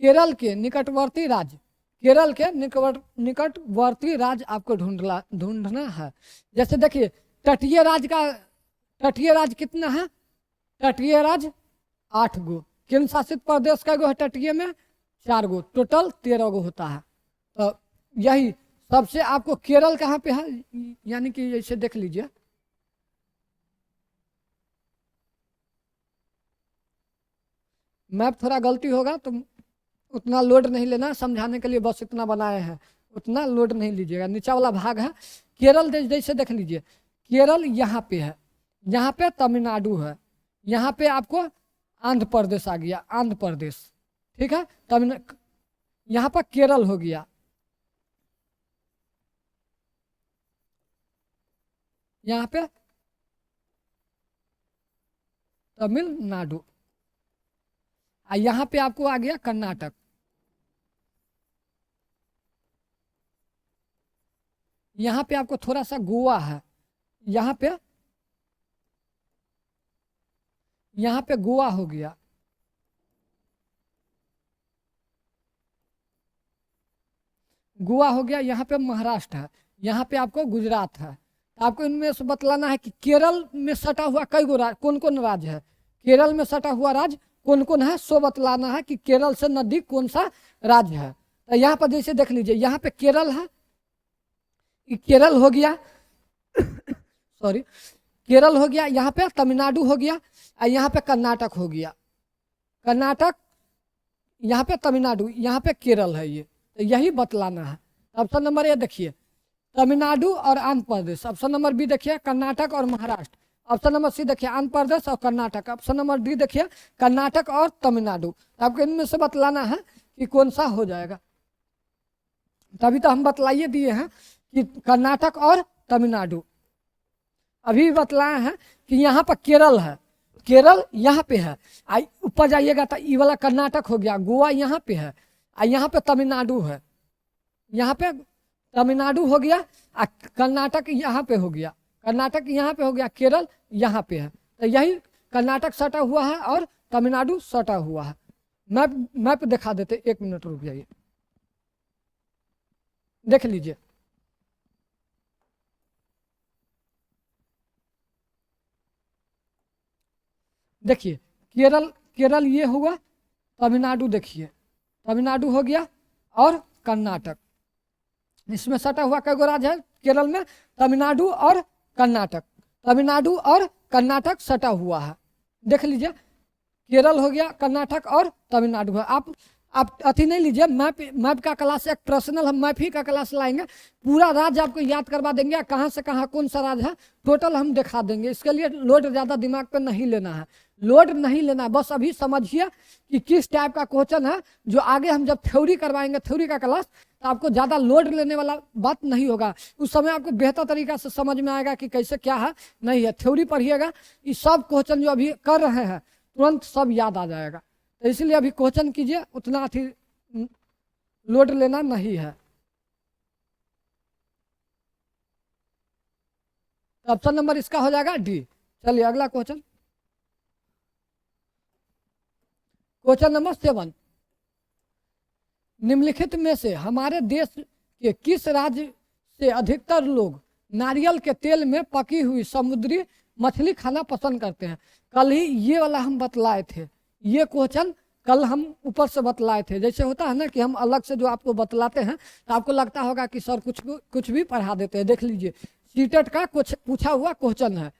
केरल के निकटवर्ती राज्य, केरल के निकटवर्ती राज्य आपको ढूंढना है। जैसे देखिए, तटीय राज्य कितना है? तटीय राज्य 8 गो। केंद्र शासित प्रदेश का गो है तटीय में? 4 गो, टोटल 13 गो होता है। तो यही सबसे आपको केरल कहाँ पे है, यानी कि इसे देख लीजिए। मैप थोड़ा गलती होगा तो उतना लोड नहीं लेना, समझाने के लिए बस इतना बनाए हैं, उतना लोड नहीं लीजिएगा। नीचा वाला भाग है केरल, जैसे देख लीजिए, केरल यहाँ पे है, यहाँ पे तमिलनाडु है, यहाँ पे आपको आंध्र प्रदेश आ गया, आंध्र प्रदेश, ठीक है। यहाँ पर केरल हो गया, यहाँ पे तमिलनाडु, यहाँ पे आपको आ गया कर्नाटक, यहाँ पे आपको थोड़ा सा गोवा है, यहाँ पे गोवा हो गया, गोवा हो गया, यहाँ पे महाराष्ट्र है, यहाँ पे आपको गुजरात है। तो आपको इनमें से बतलाना है कि केरल में सटा हुआ कई गो कौन कौन राज्य है, केरल में सटा हुआ राज्य कौन कौन है, सो बतलाना है कि केरल से नजदीक कौन सा राज्य है। तो यहाँ पर जैसे देख लीजिए, यहाँ पे केरल है, केरल हो गया सॉरी, केरल हो गया, यहाँ पे तमिलनाडु हो गया, और यहाँ पे कर्नाटक हो गया, कर्नाटक, यहाँ पे तमिलनाडु, यहाँ पे केरल है। ये तो यही बतलाना है। ऑप्शन नंबर ए देखिए, तमिलनाडु और Andhra Pradesh. Option number B देखिए, कर्नाटक और महाराष्ट्र। ऑप्शन नंबर सी देखिए, आंध्र प्रदेश और कर्नाटक। ऑप्शन नंबर डी देखिए, कर्नाटक और तमिलनाडु। आपको इनमें से बतलाना है कि कौन सा हो जाएगा। तभी तो हम बतलाइए दिए हैं कि कर्नाटक और तमिलनाडु। अभी बतलाए हैं कि यहाँ पर केरल है, केरल यहाँ पे है, ऊपर जाइएगा तो ये वाला कर्नाटक हो गया, गोवा यहाँ पे है, यहाँ पे तमिलनाडु है, यहाँ पे तमिलनाडु हो गया, कर्नाटक यहाँ पे हो गया, कर्नाटक यहाँ पे हो गया, केरल यहाँ पे है। तो यही कर्नाटक सटा हुआ है और तमिलनाडु सटा हुआ है। मैप दिखा देते, 1 मिनट रुक जाइए, देख लीजिए। देखिए केरल ये हुआ, तमिलनाडु देखिए, तमिलनाडु हो गया और कर्नाटक, इसमें सटा हुआ कई गो राज्य है केरल में? तमिलनाडु और कर्नाटक, तमिलनाडु और कर्नाटक सटा हुआ है, देख लीजिए। केरल हो गया, कर्नाटक और तमिलनाडु है। आप अति नहीं लीजिए, मैप का क्लास, एक पर्सनल हम मैप ही का क्लास लाएंगे, पूरा राज्य आपको याद करवा देंगे, कहाँ से कहाँ कौन सा राज्य है टोटल हम दिखा देंगे। इसके लिए लोड ज़्यादा दिमाग पे नहीं लेना है, लोड नहीं लेना, बस अभी समझिए कि किस टाइप का क्वेश्चन है। जो आगे हम जब थ्योरी करवाएंगे, थ्योरी का क्लास, तो आपको ज़्यादा लोड लेने वाला बात नहीं होगा, उस समय आपको बेहतर तरीका से समझ में आएगा कि कैसे क्या है नहीं है। थ्योरी पढ़िएगा, ये सब क्वेश्चन जो अभी कर रहे हैं तुरंत सब याद आ जाएगा। तो इसलिए अभी क्वेश्चन कीजिए, उतना अथी लोड लेना नहीं है। ऑप्शन नंबर इसका हो जाएगा डी। चलिए अगला क्वेश्चन, क्वेश्चन नंबर 7, निम्नलिखित में से हमारे देश के किस राज्य से अधिकतर लोग नारियल के तेल में पकी हुई समुद्री मछली खाना पसंद करते हैं। कल ही ये वाला हम बतलाए थे, ये क्वेश्चन कल हम ऊपर से बतलाए थे। जैसे होता है ना कि हम अलग से जो आपको बतलाते हैं तो आपको लगता होगा कि सर कुछ भी पढ़ा देते हैं। देख लीजिए, सीटेट का कुछ पूछा हुआ क्वेश्चन है,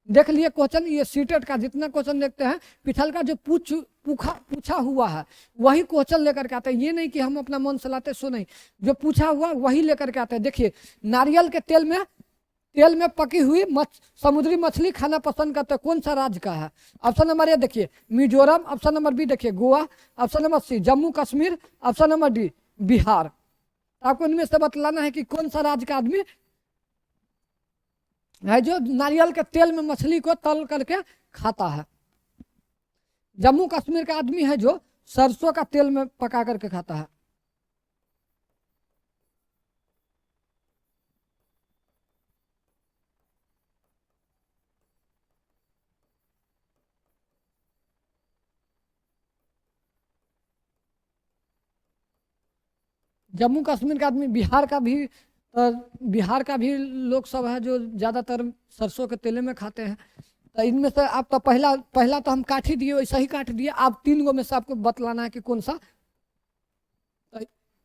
देख लिए क्वेश्चन। ये सीटेट का जितना क्वेश्चन देखते हैं पिछल का जो पूछा हुआ है वही क्वेश्चन लेकर के आते हैं। ये नहीं कि हम अपना मन चलाते, सो नहीं, जो पूछा हुआ वही लेकर के आते हैं। देखिए, नारियल के तेल में पकी हुई समुद्री मछली खाना पसंद करते हैं, कौन सा राज्य का है? ऑप्शन नंबर ए देखिए मिजोरम, ऑप्शन नंबर बी देखिए Goa, option number C Jammu Kashmir, option number D Bihar. आपको इनमें से बतलाना है कि कौन सा राज्य का आदमी है जो नारियल के तेल में मछली को तल करके खाता है। जम्मू कश्मीर का आदमी है जो सरसों का तेल में पका करके खाता है। जम्मू कश्मीर का आदमी, बिहार का भी लोग सब है जो ज़्यादातर सरसों के तेल में खाते हैं। तो इनमें से आप तो पहला तो हम काट ही दिए, वैसा ही काट दिए। आप 3 गो में से आपको बतलाना है कि कौन सा। तो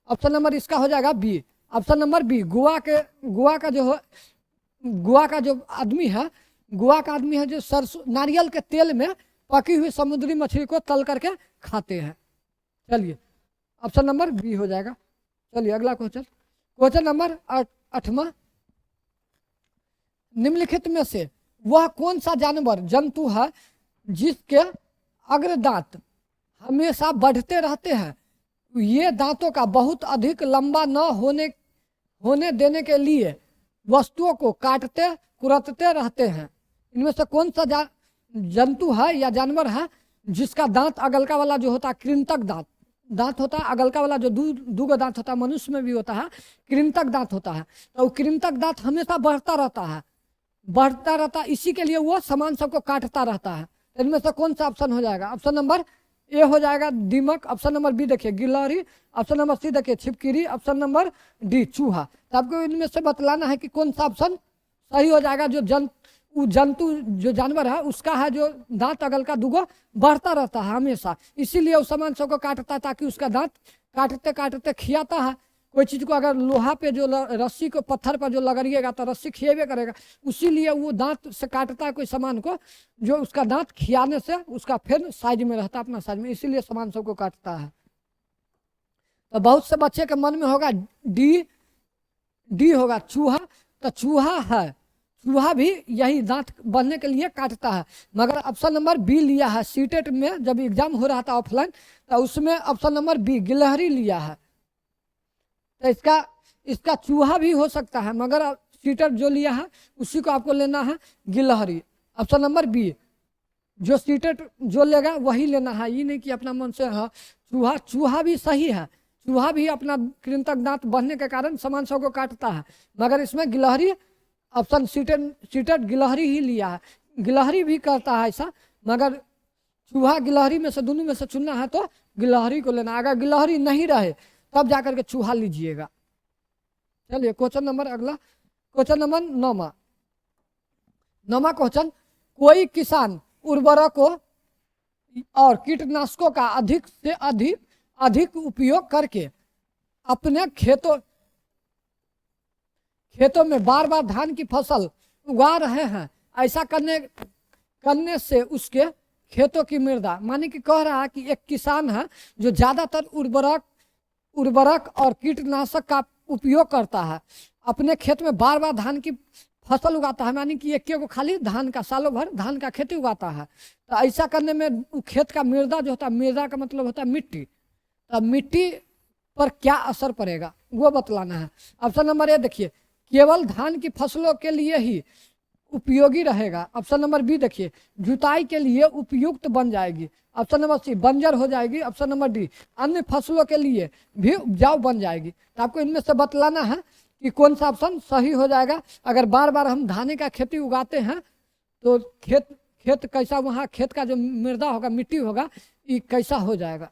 ऑप्शन नंबर इसका हो जाएगा B. Option number B, Goa का जो आदमी है, गोवा का आदमी है जो सरसों नारियल के तेल में पकी हुई समुद्री मछली को तल करके खाते हैं। चलिए, ऑप्शन नंबर बी हो जाएगा। चलिए अगला क्वेश्चन नंबर 8वां, निम्नलिखित में से वह कौन सा जंतु है जिसके अग्रदांत हमेशा बढ़ते रहते हैं? ये दांतों का बहुत अधिक लंबा न होने देने के लिए वस्तुओं को काटते कुरतते रहते हैं। इनमें से कौन सा जंतु है या जानवर है जिसका दांत अगलका वाला जो होता है, कृंतक दांत होता है, अगलका वाला जो दो दांत होता है, मनुष्य में भी होता है, कृंतक दांत होता है। तो कृंतक दांत हमेशा बढ़ता रहता है, इसी के लिए वो सामान सबको काटता रहता है। इनमें से कौन सा ऑप्शन हो जाएगा? ऑप्शन नंबर ए हो जाएगा दीमक, ऑप्शन नंबर बी देखिए गिलहरी, ऑप्शन नंबर सी देखिए छिपकली, ऑप्शन नंबर डी चूहा। तो आपको इनमें से बतलाना है कि कौन सा ऑप्शन सही हो जाएगा। जो जंतु जो जानवर है उसका है जो दांत अगल का दुगो बढ़ता रहता है हमेशा, इसीलिए उस सामान सबको काटता है ताकि उसका दांत काटते काटते खियाता है। कोई चीज़ को अगर लोहा पे जो रस्सी को पत्थर पर जो लगड़िएगा तो रस्सी खिएबे करेगा, उसीलिए वो दांत से काटता है कोई सामान को, जो उसका दांत खियाने से उसका फिर साइज में रहता है, अपना साइज में, इसीलिए सामान सबको काटता है। तो बहुत से बच्चे के मन में होगा डी होगा चूहा। तो चूहा भी यही दांत बढ़ने के लिए काटता है, मगर ऑप्शन नंबर बी लिया है। सीटेट में जब एग्जाम हो रहा था ऑफलाइन तो उसमें ऑप्शन नंबर बी गिलहरी लिया है। तो इसका चूहा भी हो सकता है, मगर सीटेट जो लिया है उसी को आपको लेना है गिलहरी। ऑप्शन नंबर बी, जो सीटेट जो लेगा वही लेना है, ये नहीं कि अपना मन से। हाँ, चूहा भी सही है, चूहा भी अपना कृंतक दांत बढ़ने के कारण सामान सबको काटता है, मगर इसमें गिलहरी, ऑप्शन सीटेट गिलहरी ही लिया है। गिलहरी भी करता है ऐसा, मगर चूहा गिलहरी में से दोनों में से चुनना है तो गिलहरी को लेना। अगर गिलहरी नहीं रहे तब जाकर के चूहा लीजिएगा। चलिए क्वेश्चन नंबर अगला, क्वेश्चन नंबर 9वां क्वेश्चन, कोई किसान उर्वरकों और कीटनाशकों का अधिक से अधिक उपयोग करके अपने खेतों में बार बार धान की फसल उगा रहे हैं। ऐसा करने से उसके खेतों की मृदा, माने कि कह रहा है कि एक किसान है जो ज्यादातर उर्वरक और कीटनाशक का उपयोग करता है, अपने खेत में बार बार धान की फसल उगाता है, मानी कि एक को खाली धान का सालों भर धान का खेती उगाता है। तो ऐसा करने में खेत का मृदा जो होता है, मृदा का मतलब होता है मिट्टी, तो मिट्टी पर क्या असर पड़ेगा वो बतलाना है। ऑप्शन नंबर ए देखिए, केवल धान की फसलों के लिए ही उपयोगी रहेगा। ऑप्शन नंबर बी देखिए, जुताई के लिए उपयुक्त बन जाएगी। ऑप्शन नंबर सी, बंजर हो जाएगी। ऑप्शन नंबर डी, अन्य फसलों के लिए भी उपजाऊ बन जाएगी। तो आपको इनमें से बतलाना है कि कौन सा ऑप्शन सही हो जाएगा। अगर बार बार हम धान का खेती उगाते हैं तो खेत कैसा, वहाँ खेत का जो मृदा होगा, मिट्टी होगा, ये कैसा हो जाएगा।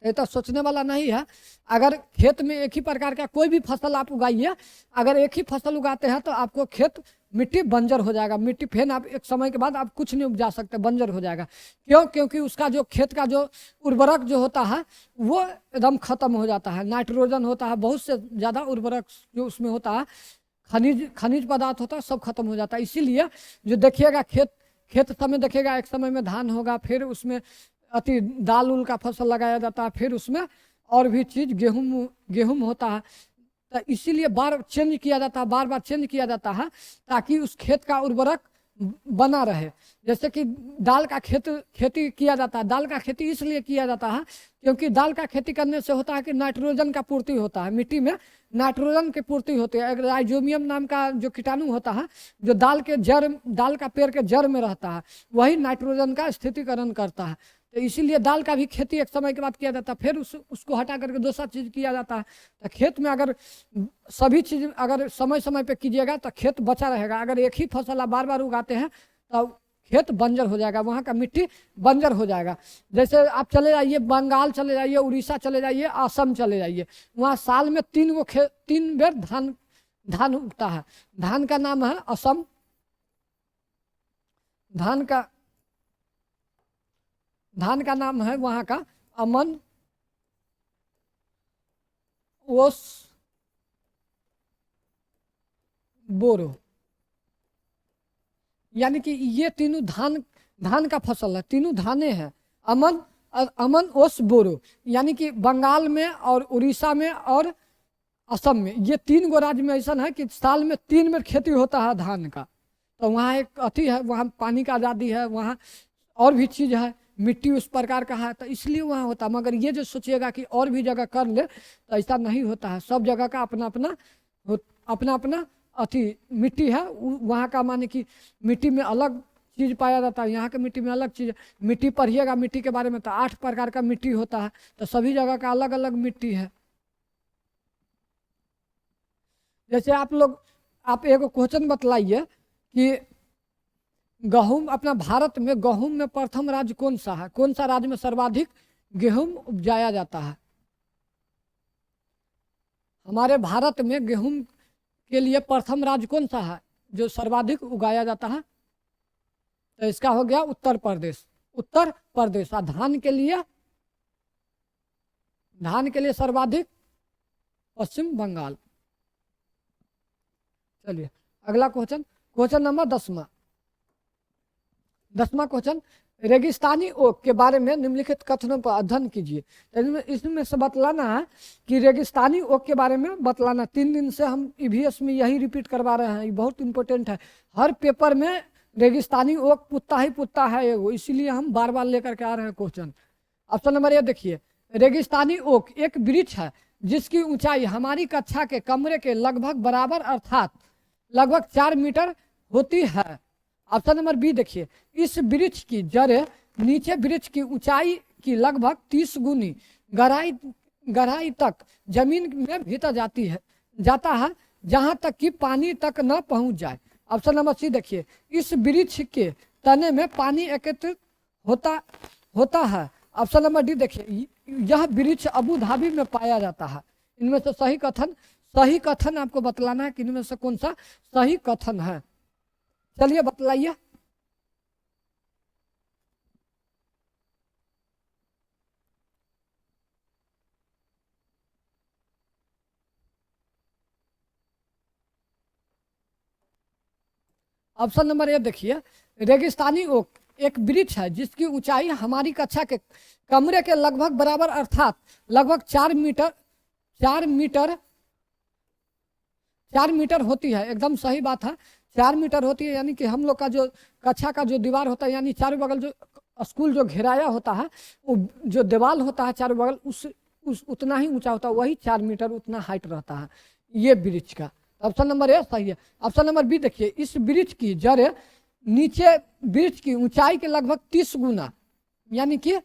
ये तो सोचने वाला नहीं है। अगर खेत में एक ही प्रकार का कोई भी फसल आप उगाइए, अगर एक ही फसल उगाते हैं तो आपको खेत मिट्टी बंजर हो जाएगा, मिट्टी फिर आप एक समय के बाद आप कुछ नहीं उपजा सकते, बंजर हो जाएगा। क्यों? क्योंकि उसका जो खेत का जो उर्वरक जो होता है वो एकदम खत्म हो जाता है, नाइट्रोजन होता है, बहुत से ज़्यादा उर्वरक जो उसमें होता है, खनिज पदार्थ होता है, सब खत्म हो जाता है। इसीलिए जो देखिएगा खेत समय देखिएगा, एक समय में धान होगा, फिर उसमें अति दाल उल का फसल लगाया जाता है, फिर उसमें और भी चीज़ गेहूँ होता है। तो इसीलिए बार चेंज किया जाता है, बार बार चेंज किया जाता है ताकि उस खेत का उर्वरक बना रहे। जैसे कि दाल का खेती किया जाता है, दाल का खेती इसलिए किया जाता है क्योंकि दाल का खेती करने से होता है कि नाइट्रोजन का पूर्ति होता है, मिट्टी में नाइट्रोजन की पूर्ति होती है। राइजोबियम नाम का जो कीटाणु होता है जो दाल का पेड़ के जड़ में रहता है, वही नाइट्रोजन का स्थितिकरण करता है। तो इसीलिए दाल का भी खेती एक समय के बाद किया जाता है, फिर उसको हटा करके दूसरा चीज़ किया जाता है। तो खेत में अगर सभी चीज़ अगर समय समय पे कीजिएगा तो खेत बचा रहेगा। अगर एक ही फसल आप बार बार उगाते हैं तो खेत बंजर हो जाएगा, वहाँ का मिट्टी बंजर हो जाएगा। जैसे आप चले जाइए बंगाल चले जाइए, उड़ीसा चले जाइए, असम चले जाइए, वहाँ साल में 3 बेर धान उगता है। धान का नाम है असम, धान का नाम है वहाँ का अमन ओस बोरो। यानी कि ये तीनों धान का फसल है, तीनों धाने हैं, अमन ओस बोरो। यानी कि बंगाल में और उड़ीसा में और असम में ये 3 गो राज्य में ऐसा है कि साल में 3 बेर खेती होता है धान का। तो वहाँ एक अति है, वहाँ पानी का आज़ादी है, वहाँ और भी चीज़ है, मिट्टी उस प्रकार का है, तो इसलिए वहाँ होता है। मगर ये जो सोचिएगा कि और भी जगह कर ले तो ऐसा नहीं होता है। सब जगह का अपना अपना अति मिट्टी है। वहाँ का माने कि मिट्टी में अलग चीज़ पाया जाता है, यहाँ के मिट्टी में अलग चीज़। मिट्टी पढ़िएगा मिट्टी के बारे में तो 8 प्रकार का मिट्टी होता है, तो सभी जगह का अलग अलग मिट्टी है। जैसे आप एक क्वेश्चन बतलाइए कि गेहूं अपना भारत में गेहूं में प्रथम राज्य कौन सा है? कौन सा राज्य में सर्वाधिक गेहूं उपजाया जाता है? हमारे भारत में गेहूं के लिए प्रथम राज्य कौन सा है जो सर्वाधिक उगाया जाता है? तो इसका हो गया उत्तर प्रदेश। और धान के लिए सर्वाधिक पश्चिम बंगाल। चलिए अगला क्वेश्चन नंबर 10वां क्वेश्चन, रेगिस्तानी ओक के बारे में निम्नलिखित कथनों पर अध्ययन कीजिए। इसमें से बतलाना है कि रेगिस्तानी ओक के बारे में बतलाना। 3 दिन से हम ईवीएस में यही रिपीट करवा रहे हैं, ये बहुत इंपॉर्टेंट है। हर पेपर में रेगिस्तानी ओक पूछता है एगो, इसीलिए हम बार बार लेकर के आ रहे हैं क्वेश्चन। ऑप्शन नंबर ए देखिए, रेगिस्तानी ओक एक वृक्ष है जिसकी ऊंचाई हमारी कक्षा के कमरे के लगभग बराबर अर्थात लगभग 4 मीटर होती है। ऑप्शन नंबर बी देखिए, इस वृक्ष की जड़ें नीचे वृक्ष की ऊंचाई की लगभग 30 गुनी गहराई तक जमीन में भीतर जाता है जहां तक कि पानी तक न पहुंच जाए। ऑप्शन नंबर सी देखिए, इस वृक्ष के तने में पानी एकत्रित होता है। ऑप्शन नंबर डी देखिए, यह वृक्ष अबू धाबी में पाया जाता है। इनमें से सही कथन आपको बतलाना है कि इनमें से कौन सा सही कथन है। चलिए बतलाइए। ऑप्शन नंबर ए देखिए, रेगिस्तानी ओक एक वृक्ष है जिसकी ऊंचाई हमारी कक्षा के कमरे के लगभग बराबर अर्थात लगभग 4 मीटर होती है। एकदम सही बात है, 4 मीटर होती है। यानी कि हम लोग का जो कक्षा का जो दीवार होता है, यानी चारों बगल जो स्कूल जो घेराया होता है, वो जो दीवार होता है चारों बगल उस उतना ही ऊंचा होता है, वही 4 मीटर उतना हाइट रहता है ये वृक्ष का। ऑप्शन नंबर ए सही है। ऑप्शन नंबर बी देखिए, इस वृक्ष की जड़ें नीचे वृक्ष की ऊंचाई के लगभग 30 गुना यानी कि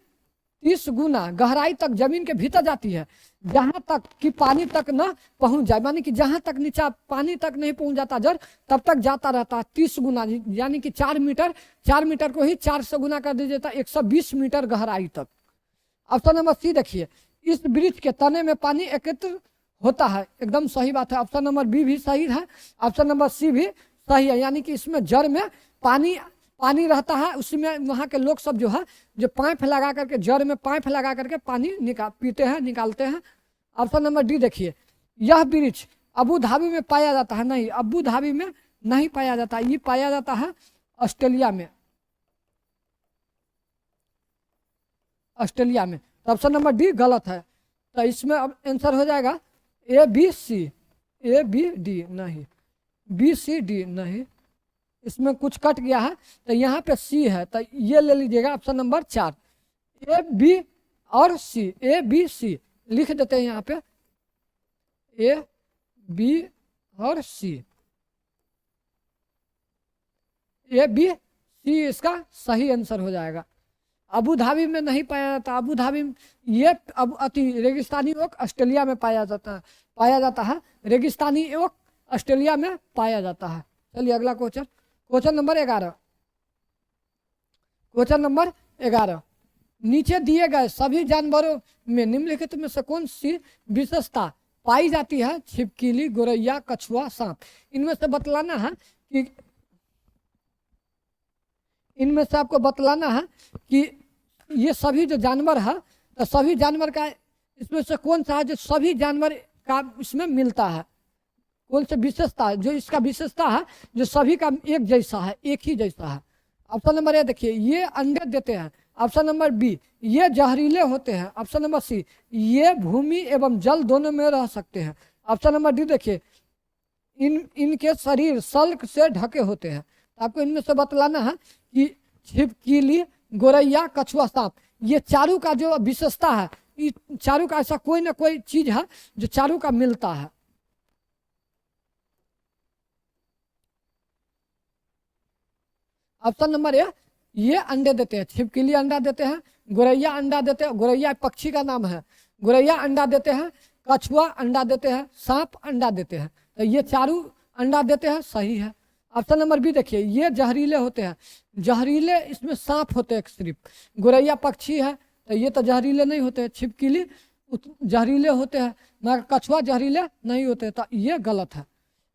30 गुना गहराई तक जमीन के भीतर जाती है, जहां तक कि पानी तक न पहुंच जाए। यानी कि जहां तक नीचा पानी तक नहीं पहुंच जाता जड़, तब तक जाता रहता है 30 गुना, यानी कि 4 मीटर को ही 4 से गुना कर दीजिए तो 120 मीटर गहराई तक। ऑप्शन नंबर सी देखिए, इस वृक्ष के तने में पानी एकत्र होता है। एकदम सही बात है। ऑप्शन नंबर बी भी सही है, ऑप्शन नंबर सी भी सही है। यानी कि इसमें जड़ में पानी रहता है, उसी में वहाँ के लोग सब जो है जो पाइप लगा करके, जड़ में पाइप लगा करके पानी पीते हैं, निकालते हैं। ऑप्शन नंबर डी देखिए, यह वृक्ष अबू धाबी में पाया जाता है। नहीं, अबू धाबी में नहीं पाया जाता, ये पाया जाता है ऑस्ट्रेलिया में। ऑस्ट्रेलिया में। तो ऑप्शन नंबर डी गलत है। तो इसमें अब आंसर हो जाएगा A B C, A B D नहीं, बी सी डी नहीं, इसमें कुछ कट गया है तो यहाँ पे सी है, तो ये ले लीजिएगा ऑप्शन नंबर 4, ए बी और सी, ए बी सी लिख देते हैं यहाँ पे, ए बी और सी, ए बी सी इसका सही आंसर हो जाएगा। अबू धाबी में नहीं पाया जाता, अबू धाबी ये अब अति रेगिस्तानी ओक ऑस्ट्रेलिया में पाया जाता है, रेगिस्तानी ओक ऑस्ट्रेलिया में पाया जाता है। चलिए अगला question, question number 11, question number 11, नीचे दिए गए सभी जानवरों में निम्नलिखित में से कौन सी विशेषता पाई जाती है? छिपकली, गोरैया, कछुआ, सांप। इनमें से बतलाना है कि इनमें से आपको बतलाना है कि ये सभी जो जानवर है, तो सभी जानवर का इसमें से कौन सा है जो सभी जानवर का इसमें मिलता है, कौन सी विशेषता है जो इसका विशेषता है जो सभी का एक जैसा है, एक ही जैसा है। ऑप्शन नंबर ए देखिए, ये अंडे देते हैं। ऑप्शन नंबर बी, ये जहरीले होते हैं। ऑप्शन नंबर सी, ये भूमि एवं जल दोनों में रह सकते हैं। ऑप्शन नंबर डी देखिए, इनके शरीर सल्क से ढके होते हैं। आपको इनमें से बतलाना है कि छिपकली, गोरैया, कछुआ, सांप, ये चारों का जो विशेषता है, ये चारों का ऐसा कोई ना कोई चीज है जो चारों का मिलता है। ऑप्शन नंबर ए, ये अंडे देते हैं, छिपकली अंडा देते हैं, गोरैया अंडा देते हैं, गोरैया पक्षी का नाम है, गोरैया अंडा देते हैं, कछुआ अंडा देते हैं, सांप अंडा देते हैं। तो ये चारों अंडा देते हैं, सही है। ऑप्शन नंबर बी देखिए, ये जहरीले होते हैं, जहरीले इसमें सांप होते हैं सिर्फ, गोरैया पक्षी है तो ये तो जहरीले नहीं होते हैं, छिपकली जहरीले होते हैं मगर कछुआ जहरीले नहीं होते, तो ये गलत है।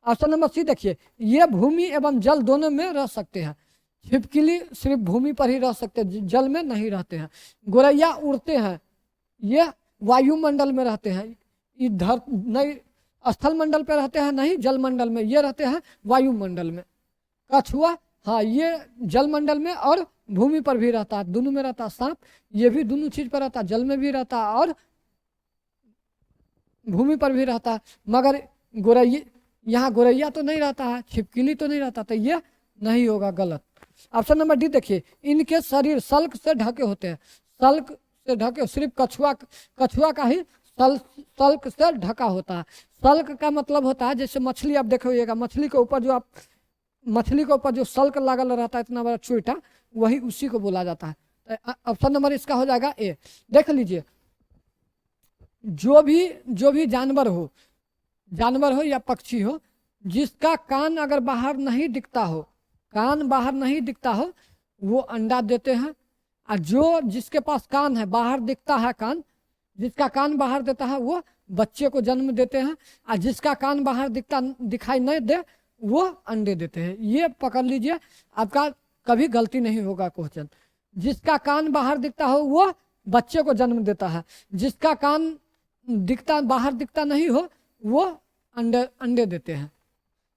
ऑप्शन नंबर सी देखिए, ये भूमि एवं जल दोनों में रह सकते हैं, छिपकली सिर्फ भूमि पर ही रह सकते हैं, जल में नहीं रहते हैं। गोरैया उड़ते हैं, ये वायुमंडल में रहते हैं, इधर नहीं स्थल मंडल पे रहते हैं, नहीं जल मंडल में, ये रहते हैं वायुमंडल में। कछुआ हाँ, ये जल मंडल में और भूमि पर भी रहता है, दोनों में रहता है। सांप ये भी दोनों चीज पर रहता है, जल में भी रहता है और भूमि पर भी रहता है। मगर गोरैया, यहाँ गोरैया तो नहीं रहता है, छिपकली तो नहीं रहता, तो ये नहीं होगा, गलत। ऑप्शन नंबर डी देखिए, इनके शरीर सल्क से ढके होते हैं, सल्क से ढके, सिर्फ कछुआ का ही सल्क से ढका होता है। सल्क का मतलब होता है जैसे मछली आप देखिएगा, मछली के ऊपर जो सल्क लगल रहता है, इतना बड़ा चोटा, वही उसी को बोला जाता है। ऑप्शन नंबर इसका हो जाएगा ए। देख लीजिए, जो भी जानवर हो या पक्षी हो, जिसका कान अगर बाहर नहीं दिखता हो, वो अंडा देते हैं। और जिसके पास कान है, बाहर दिखता है कान, जिसका कान बाहर देता है वो बच्चे को जन्म देते हैं, और जिसका कान बाहर दिखाई नहीं दे वो अंडे देते हैं। ये पकड़ लीजिए, आपका कभी गलती नहीं होगा क्वेश्चन। जिसका कान बाहर दिखता हो वो बच्चे को जन्म देता है, जिसका कान बाहर दिखता नहीं हो वो अंडे देते हैं।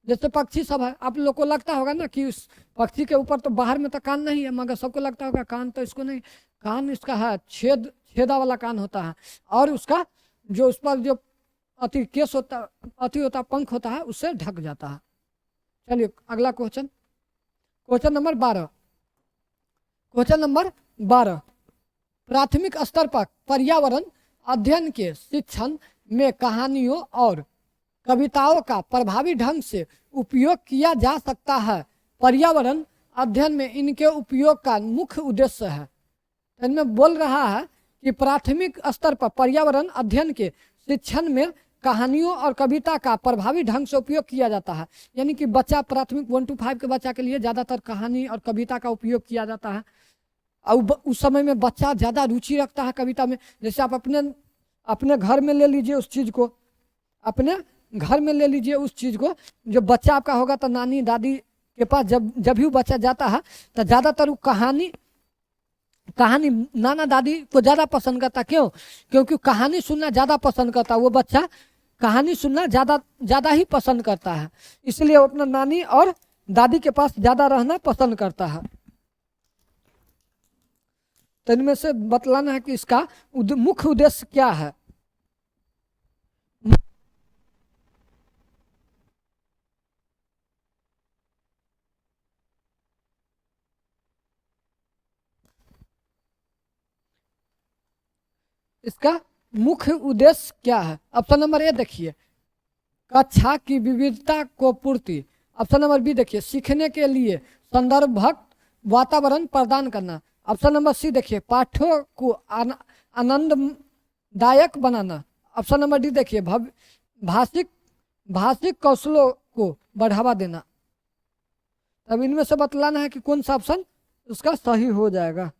जैसे पक्षी सब है, आप लोग को लगता होगा ना कि उस पक्षी के ऊपर तो बाहर में तो कान नहीं है, मगर सबको लगता होगा कान तो इसको नहीं, कान इसका है, छेदा वाला कान होता है, और उसका जो उस पर जो अति होता पंख होता है, उससे ढक जाता है। चलिए अगला question, question number 12, question number 12, प्राथमिक स्तर पर पर्यावरण अध्ययन के शिक्षण में कहानियों और कविताओं का प्रभावी ढंग से उपयोग किया जा सकता है। पर्यावरण अध्ययन में इनके उपयोग का मुख्य उद्देश्य है। इनमें बोल रहा है कि प्राथमिक स्तर पर पर्यावरण अध्ययन के शिक्षण में कहानियों और कविता का प्रभावी ढंग से उपयोग किया जाता है। यानी कि बच्चा प्राथमिक 1 to 5 के बच्चा के लिए ज़्यादातर कहानी और कविता का उपयोग किया जाता है। और उस समय में बच्चा ज़्यादा रुचि रखता है कविता में। जैसे आप अपने घर में ले लीजिए उस चीज़ को, अपने घर में ले लीजिए उस चीज़ को। जो बच्चा आपका होगा तो नानी दादी के पास जब जब भी वो बच्चा जाता है तो ज़्यादातर वो कहानी नाना दादी को ज़्यादा पसंद करता। क्यों? क्योंकि कहानी सुनना ज़्यादा पसंद करता, वो बच्चा कहानी सुनना ज़्यादा ज़्यादा ही पसंद करता है, इसलिए वो अपना नानी और दादी के पास ज़्यादा रहना पसंद करता है। तो इनमें से बतलाना है कि इसका मुख्य उद्देश्य क्या है। इसका मुख्य उद्देश्य क्या है? ऑप्शन नंबर ए देखिए, कक्षा की विविधता को पूर्ति। ऑप्शन नंबर बी देखिए, सीखने के लिए संदर्भक वातावरण प्रदान करना। ऑप्शन नंबर सी देखिए, पाठ्यों को आनंददायक बनाना। ऑप्शन नंबर डी देखिए, भाषिक भाषिक कौशलों को बढ़ावा देना। अब इनमें से बतलाना है कि कौन सा ऑप्शन उसका सही हो जाएगा।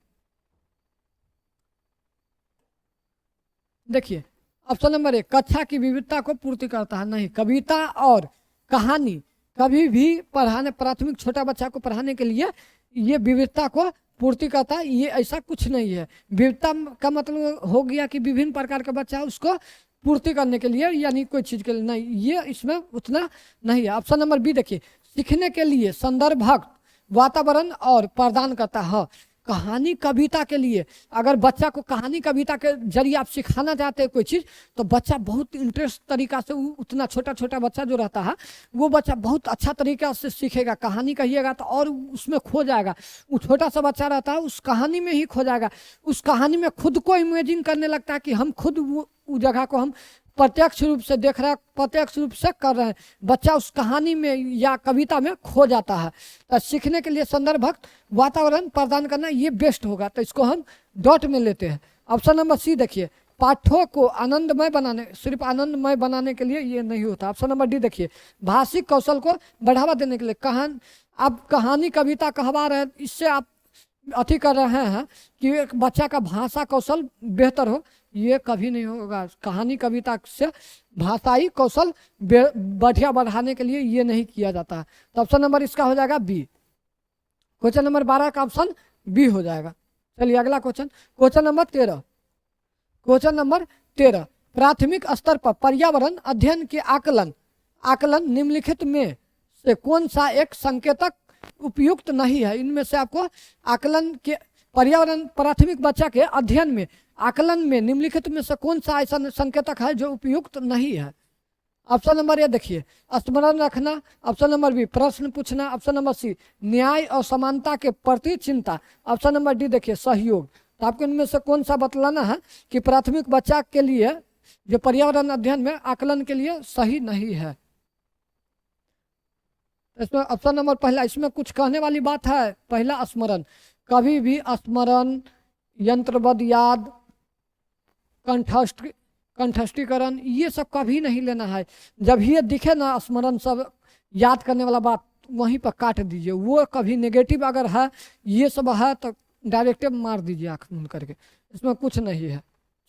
देखिए ऑप्शन नंबर एक, कक्षा की विविधता को पूर्ति करता है। नहीं, कविता और कहानी कभी भी पढ़ाने, प्राथमिक छोटा बच्चा को पढ़ाने के लिए ये विविधता को पूर्ति करता है, ये ऐसा कुछ नहीं है। विविधता का मतलब हो गया कि विभिन्न प्रकार का बच्चा उसको पूर्ति करने के लिए, यानी कोई चीज़ के लिए नहीं, ये इसमें उतना नहीं है। ऑप्शन नंबर बी देखिए, सीखने के लिए संदर्भक वातावरण और प्रदान करता है। कहानी कविता के लिए, अगर बच्चा को कहानी कविता के जरिए आप सिखाना चाहते हैं कोई चीज़, तो बच्चा बहुत इंटरेस्ट तरीका से, उतना छोटा छोटा बच्चा जो रहता है वो बच्चा बहुत अच्छा तरीका से सीखेगा। कहानी कहिएगा तो और उसमें खो जाएगा। वो छोटा सा बच्चा रहता है उस कहानी में ही खो जाएगा, उस कहानी में खुद को इमेजिन करने लगता है कि हम खुद वो जगह को हम प्रत्यक्ष रूप से देख रहे हैं, प्रत्यक्ष रूप से कर रहे हैं। बच्चा उस कहानी में या कविता में खो जाता है। तो सीखने के लिए संदर्भक वातावरण प्रदान करना ये बेस्ट होगा, तो इसको हम डॉट में लेते हैं। ऑप्शन नंबर सी देखिए, पाठों को आनंदमय बनाने, सिर्फ आनंदमय बनाने के लिए ये नहीं होता। ऑप्शन नंबर डी देखिए, भाषिक कौशल को बढ़ावा देने के लिए। आप कहानी कविता कहवा रहे हैं, इससे आप अति कर रहे हैं कि एक बच्चा का भाषा कौशल बेहतर हो, ये कभी नहीं होगा। कहानी कविता से भाषाई कौशल बढ़िया बढ़ाने के लिए ये नहीं किया जाता है। तो ऑप्शन नंबर इसका हो जाएगा बी। क्वेश्चन नंबर 12 का ऑप्शन बी हो जाएगा। चलिए अगला question, question number 13। Question number 13, प्राथमिक स्तर पर पर्यावरण अध्ययन के आकलन निम्नलिखित में से कौन सा एक संकेतक उपयुक्त नहीं है? इनमें से आपको आकलन के पर्यावरण प्राथमिक बच्चा के अध्ययन में आकलन में निम्नलिखित में से कौन सा ऐसा संकेतक है जो उपयुक्त नहीं है? ऑप्शन नंबर ए देखिए, स्मरण रखना। ऑप्शन नंबर बी, प्रश्न पूछना। ऑप्शन नंबर सी, न्याय और समानता के प्रति चिंता। ऑप्शन नंबर डी देखिए, सहयोग। तो आपको इनमें से कौन सा बतलाना है कि प्राथमिक बच्चा के लिए जो पर्यावरण अध्ययन में आकलन के लिए सही नहीं है? इसमें ऑप्शन नंबर पहला, इसमें कुछ कहने वाली बात है। पहला, स्मरण। कभी भी स्मरण, यंत्रबद्ध याद, कंठस्थीकरण, ये सब कभी नहीं लेना है। जब ये दिखे ना स्मरण सब याद करने वाला बात, वहीं पर काट दीजिए। वो कभी नेगेटिव अगर है, ये सब है, तो डायरेक्ट मार दीजिए आँख बंद करके, इसमें कुछ नहीं है।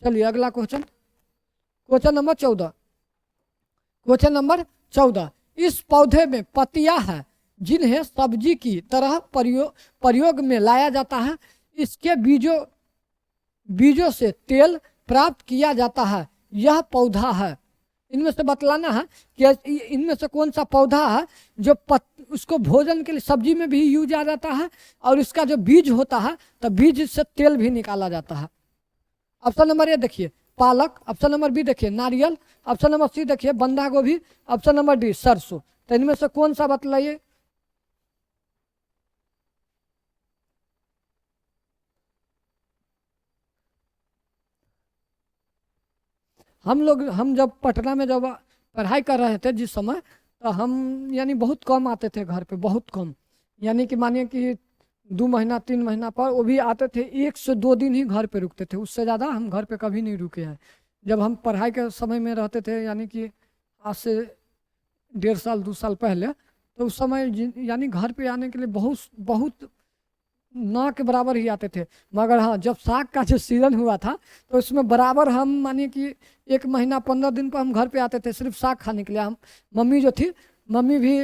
चलिए अगला question, question number 14। Question number 14, इस पौधे में पत्तियां हैं जिन्हें सब्जी की तरह प्रयोग में लाया जाता है। इसके बीजों से तेल प्राप्त किया जाता है, यह पौधा है। इनमें से बतलाना है कि इनमें से कौन सा पौधा है जो उसको भोजन के लिए सब्जी में भी यूज आ जाता है, और इसका जो बीज होता है तो बीज से तेल भी निकाला जाता है। ऑप्शन नंबर ए देखिए, पालक। ऑप्शन नंबर बी देखिए, नारियल। ऑप्शन नंबर सी देखिए, बंधा गोभी। ऑप्शन नंबर डी, सरसों। तो इनमें से कौन सा बतलाइए? हम जब पटना में जब पढ़ाई कर रहे थे जिस समय, तो हम यानी बहुत कम आते थे घर पे, बहुत कम। यानी कि मानिए कि 2 महीना 3 महीना पर, वो भी आते थे 1 से 2 दिन ही घर पे रुकते थे, उससे ज़्यादा हम घर पे कभी नहीं रुके हैं। जब हम पढ़ाई के समय में रहते थे, यानी कि आज से 1.5 साल 2 साल पहले, तो उस समय यानी घर पे आने के लिए बहुत बहुत ना के बराबर ही आते थे। मगर हाँ, जब साग का जो सीजन हुआ था तो उसमें बराबर हम मानिए कि 1 महीना 15 दिन पर हम घर पे आते थे सिर्फ साग खाने के लिए। हम मम्मी जो थी, मम्मी भी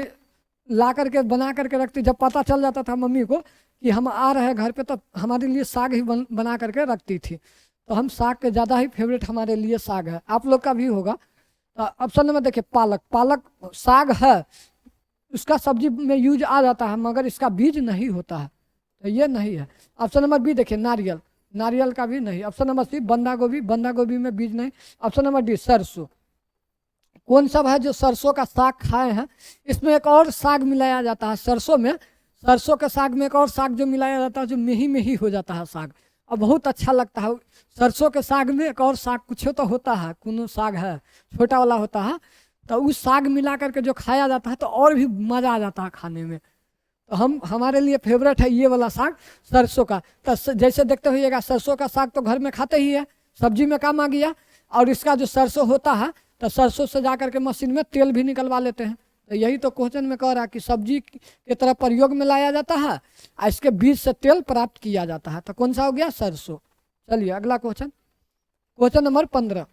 ला करके बना करके रखती। जब पता चल जाता था मम्मी को कि हम आ रहे हैं घर पे, तब हमारे लिए साग ही बना करके रखती थी। तो हम साग के ज़्यादा ही फेवरेट हमारे लिए साग है। आप लोग का भी होगा। तो ऑप्शन नंबर देखिए पालक। पालक साग है, उसका सब्जी में यूज आ जाता है, मगर इसका बीज नहीं होता है, तो ये नहीं है। ऑप्शन नंबर बी देखिए नारियल। नारियल का भी नहीं। ऑप्शन नंबर सी बंदा गोभी। बंदा गोभी में बीज नहीं। ऑप्शन नंबर डी सरसों। कौन सा है जो सरसों का साग खाए हैं? इसमें एक और साग मिलाया जाता है सरसों में। सरसों के साग में एक और साग जो मिलाया जाता है, जो मेही मेही हो जाता है साग, और बहुत अच्छा लगता है। सरसों के साग में एक और साग कुछ तो होता है, कोनो साग है छोटा वाला होता है, तो उस साग मिला करके जो खाया जाता है तो और भी मज़ा आ जाता है खाने में। तो हमारे लिए फेवरेट है ये वाला साग सरसों का। तो जैसे देखते होइएगा, सरसों का साग तो घर में खाते ही है, सब्जी में काम आ गया। और इसका जो सरसों होता है, तो सरसों से जा करके मशीन में तेल भी निकलवा लेते हैं। तो यही तो क्वेश्चन में कह रहा है कि सब्जी की तरह प्रयोग में लाया जाता है और इसके बीज से तेल प्राप्त किया जाता है। तो कौन सा हो गया? सरसों। चलिए अगला क्वेश्चन, क्वेश्चन नंबर 15।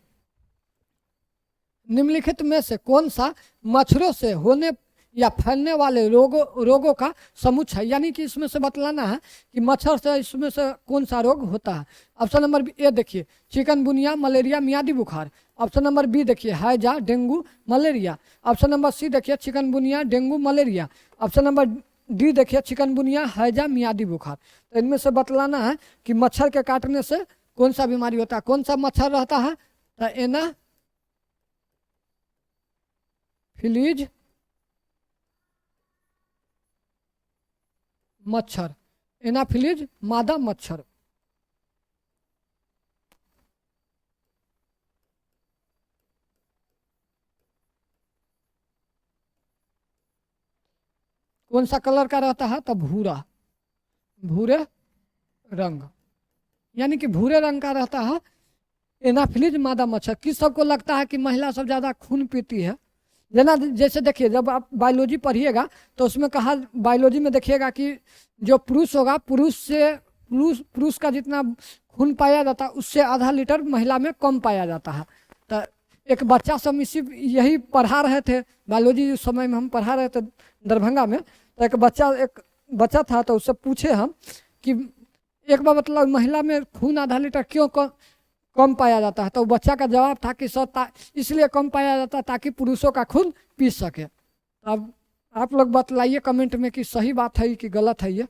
निम्नलिखित में से कौन सा मच्छरों से होने या फैलने वाले रोगों का समुच्चय है? यानी कि इसमें से बतलाना है कि मच्छर से इसमें से कौन सा रोग होता है। ऑप्शन नंबर ए देखिए चिकनगुनिया, मलेरिया, मियादी बुखार। ऑप्शन नंबर बी देखिए हैजा, dengue, malaria. Option number C देखिए chikungunya, dengue, malaria. Option number D देखिए चिकनगुनिया, हैजा, मियादी बुखार। तो इनमें से बतलाना है कि मच्छर के काटने से कौन सा बीमारी होता है। कौन सा मच्छर रहता है? तो एना फिलीज मच्छर, एनाफिलीज मादा मच्छर। कौन सा कलर का रहता है? तो भूरा, भूरे रंग, यानी कि भूरे रंग का रहता है एनाफिलीज मादा मच्छर। किस सबको लगता है कि महिला सब ज़्यादा खून पीती है? जना जैसे देखिए, जब आप बायोलॉजी पढ़िएगा तो उसमें कहा, बायोलॉजी में देखिएगा कि जो पुरुष होगा, पुरुष का जितना खून पाया जाता है उससे आधा लीटर महिला में कम पाया जाता है। तो एक बच्चा सब इसी यही पढ़ा रहे थे, बायोलॉजी उस समय में हम पढ़ा रहे थे दरभंगा में। तो एक बच्चा था, तो उससे पूछे हम कि एक बार मतलब महिला में खून आधा लीटर क्यों कम पाया जाता है? तो बच्चा का जवाब था कि सर इसलिए कम पाया जाता है ताकि पुरुषों का खून पी सके। अब आप लोग बतलाइए कमेंट में कि सही बात है कि गलत है ये।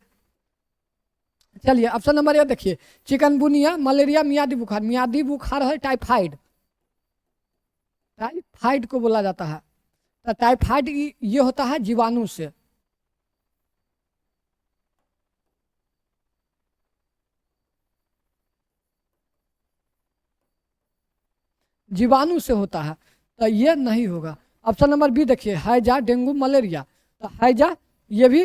चलिए ऑप्शन नंबर ए देखिए चिकनगुनिया, मलेरिया, मियादी बुखार। मियादी बुखार है टाइफाइड, टाइफाइड को बोला जाता है। तो टाइफाइड ये होता है जीवाणु से। जीवाणु से होता है, तो ये नहीं होगा। ऑप्शन नंबर बी देखिए हैजा, डेंगू, मलेरिया। तो हैजा ये भी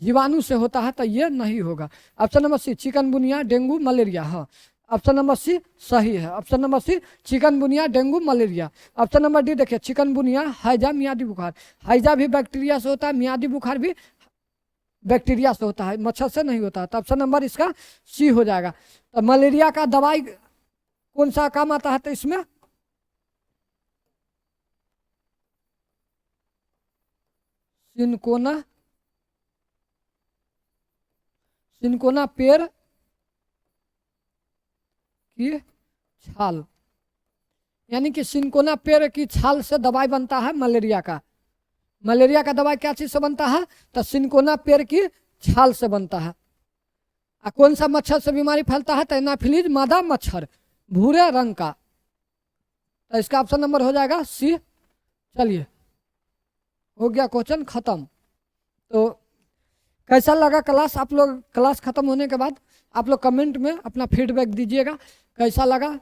जीवाणु से होता है, तो ये नहीं होगा। Option number C chikungunya, dengue, malaria. हाँ, ऑप्शन नंबर सी सही है। Option number C chikungunya, dengue, malaria. Option number D देखिए चिकनगुनिया, हैजा, मियादी बुखार। हैजा भी बैक्टीरिया से होता है, मियादी बुखार भी बैक्टीरिया से होता है, मच्छर से नहीं होता। तो ऑप्शन नंबर इसका सी हो जाएगा। तो मलेरिया का दवाई कौन सा काम आता है? तो इसमें सिनकोना, सिनकोना पेड़ की छाल, यानी कि सिनकोना पेड़ की छाल से दवाई बनता है मलेरिया का। मलेरिया का दवाई क्या चीज से बनता है? तो सिनकोना पेड़ की छाल से बनता है। कौन सा मच्छर से बीमारी फैलता है? तो एनाफिलीज मादा मच्छर, भूरे रंग का। तो इसका ऑप्शन नंबर हो जाएगा सी। चलिए हो गया क्वेश्चन खत्म। तो कैसा लगा क्लास? आप लोग क्लास खत्म होने के बाद आप लोग कमेंट में अपना फीडबैक दीजिएगा, कैसा लगा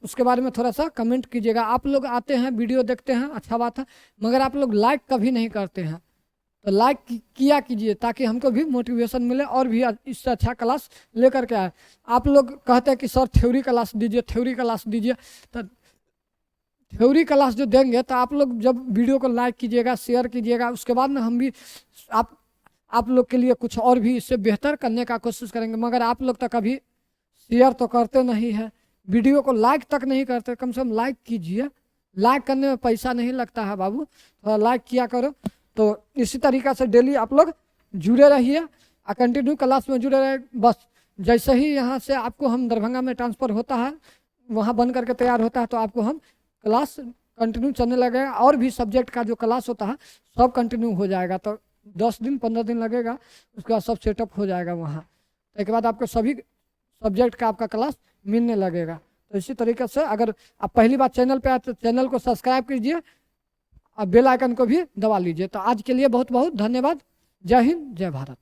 उसके बारे में थोड़ा सा कमेंट कीजिएगा। आप लोग आते हैं, वीडियो देखते हैं, अच्छा बात है, मगर आप लोग लाइक कभी नहीं करते हैं। तो लाइक किया कीजिए ताकि हमको भी मोटिवेशन मिले और भी इससे अच्छा क्लास लेकर के आए। आप लोग कहते हैं कि सर थ्योरी क्लास दीजिए, थ्योरी क्लास दीजिए। तो थ्योरी क्लास जो देंगे तो आप लोग जब वीडियो को लाइक कीजिएगा, शेयर कीजिएगा, उसके बाद में हम भी आप लोग के लिए कुछ और भी इससे बेहतर करने का कोशिश करेंगे। मगर आप लोग तो कभी शेयर तो करते नहीं है, वीडियो को लाइक तक नहीं करते। कम से कम लाइक कीजिए, लाइक करने में पैसा नहीं लगता है बाबू, थोड़ा लाइक किया करो। तो इसी तरीक़ा से डेली आप लोग जुड़े रहिए और कंटिन्यू क्लास में जुड़े रहे। बस जैसे ही यहाँ से आपको हम दरभंगा में ट्रांसफ़र होता है, वहाँ बन करके तैयार होता है, तो आपको हम क्लास कंटिन्यू चलने लगेगा। और भी सब्जेक्ट का जो क्लास होता है सब कंटिन्यू हो जाएगा। तो 10 दिन 15 दिन लगेगा, उसके बाद सब सेटअप हो जाएगा वहाँ। उसके बाद आपको सभी सब्जेक्ट का आपका क्लास मिलने लगेगा। तो इसी तरीके से अगर आप पहली बार चैनल पे आए तो चैनल को सब्सक्राइब कीजिए और बेल आइकन को भी दबा लीजिए। तो आज के लिए बहुत बहुत धन्यवाद। जय हिंद, जय भारत।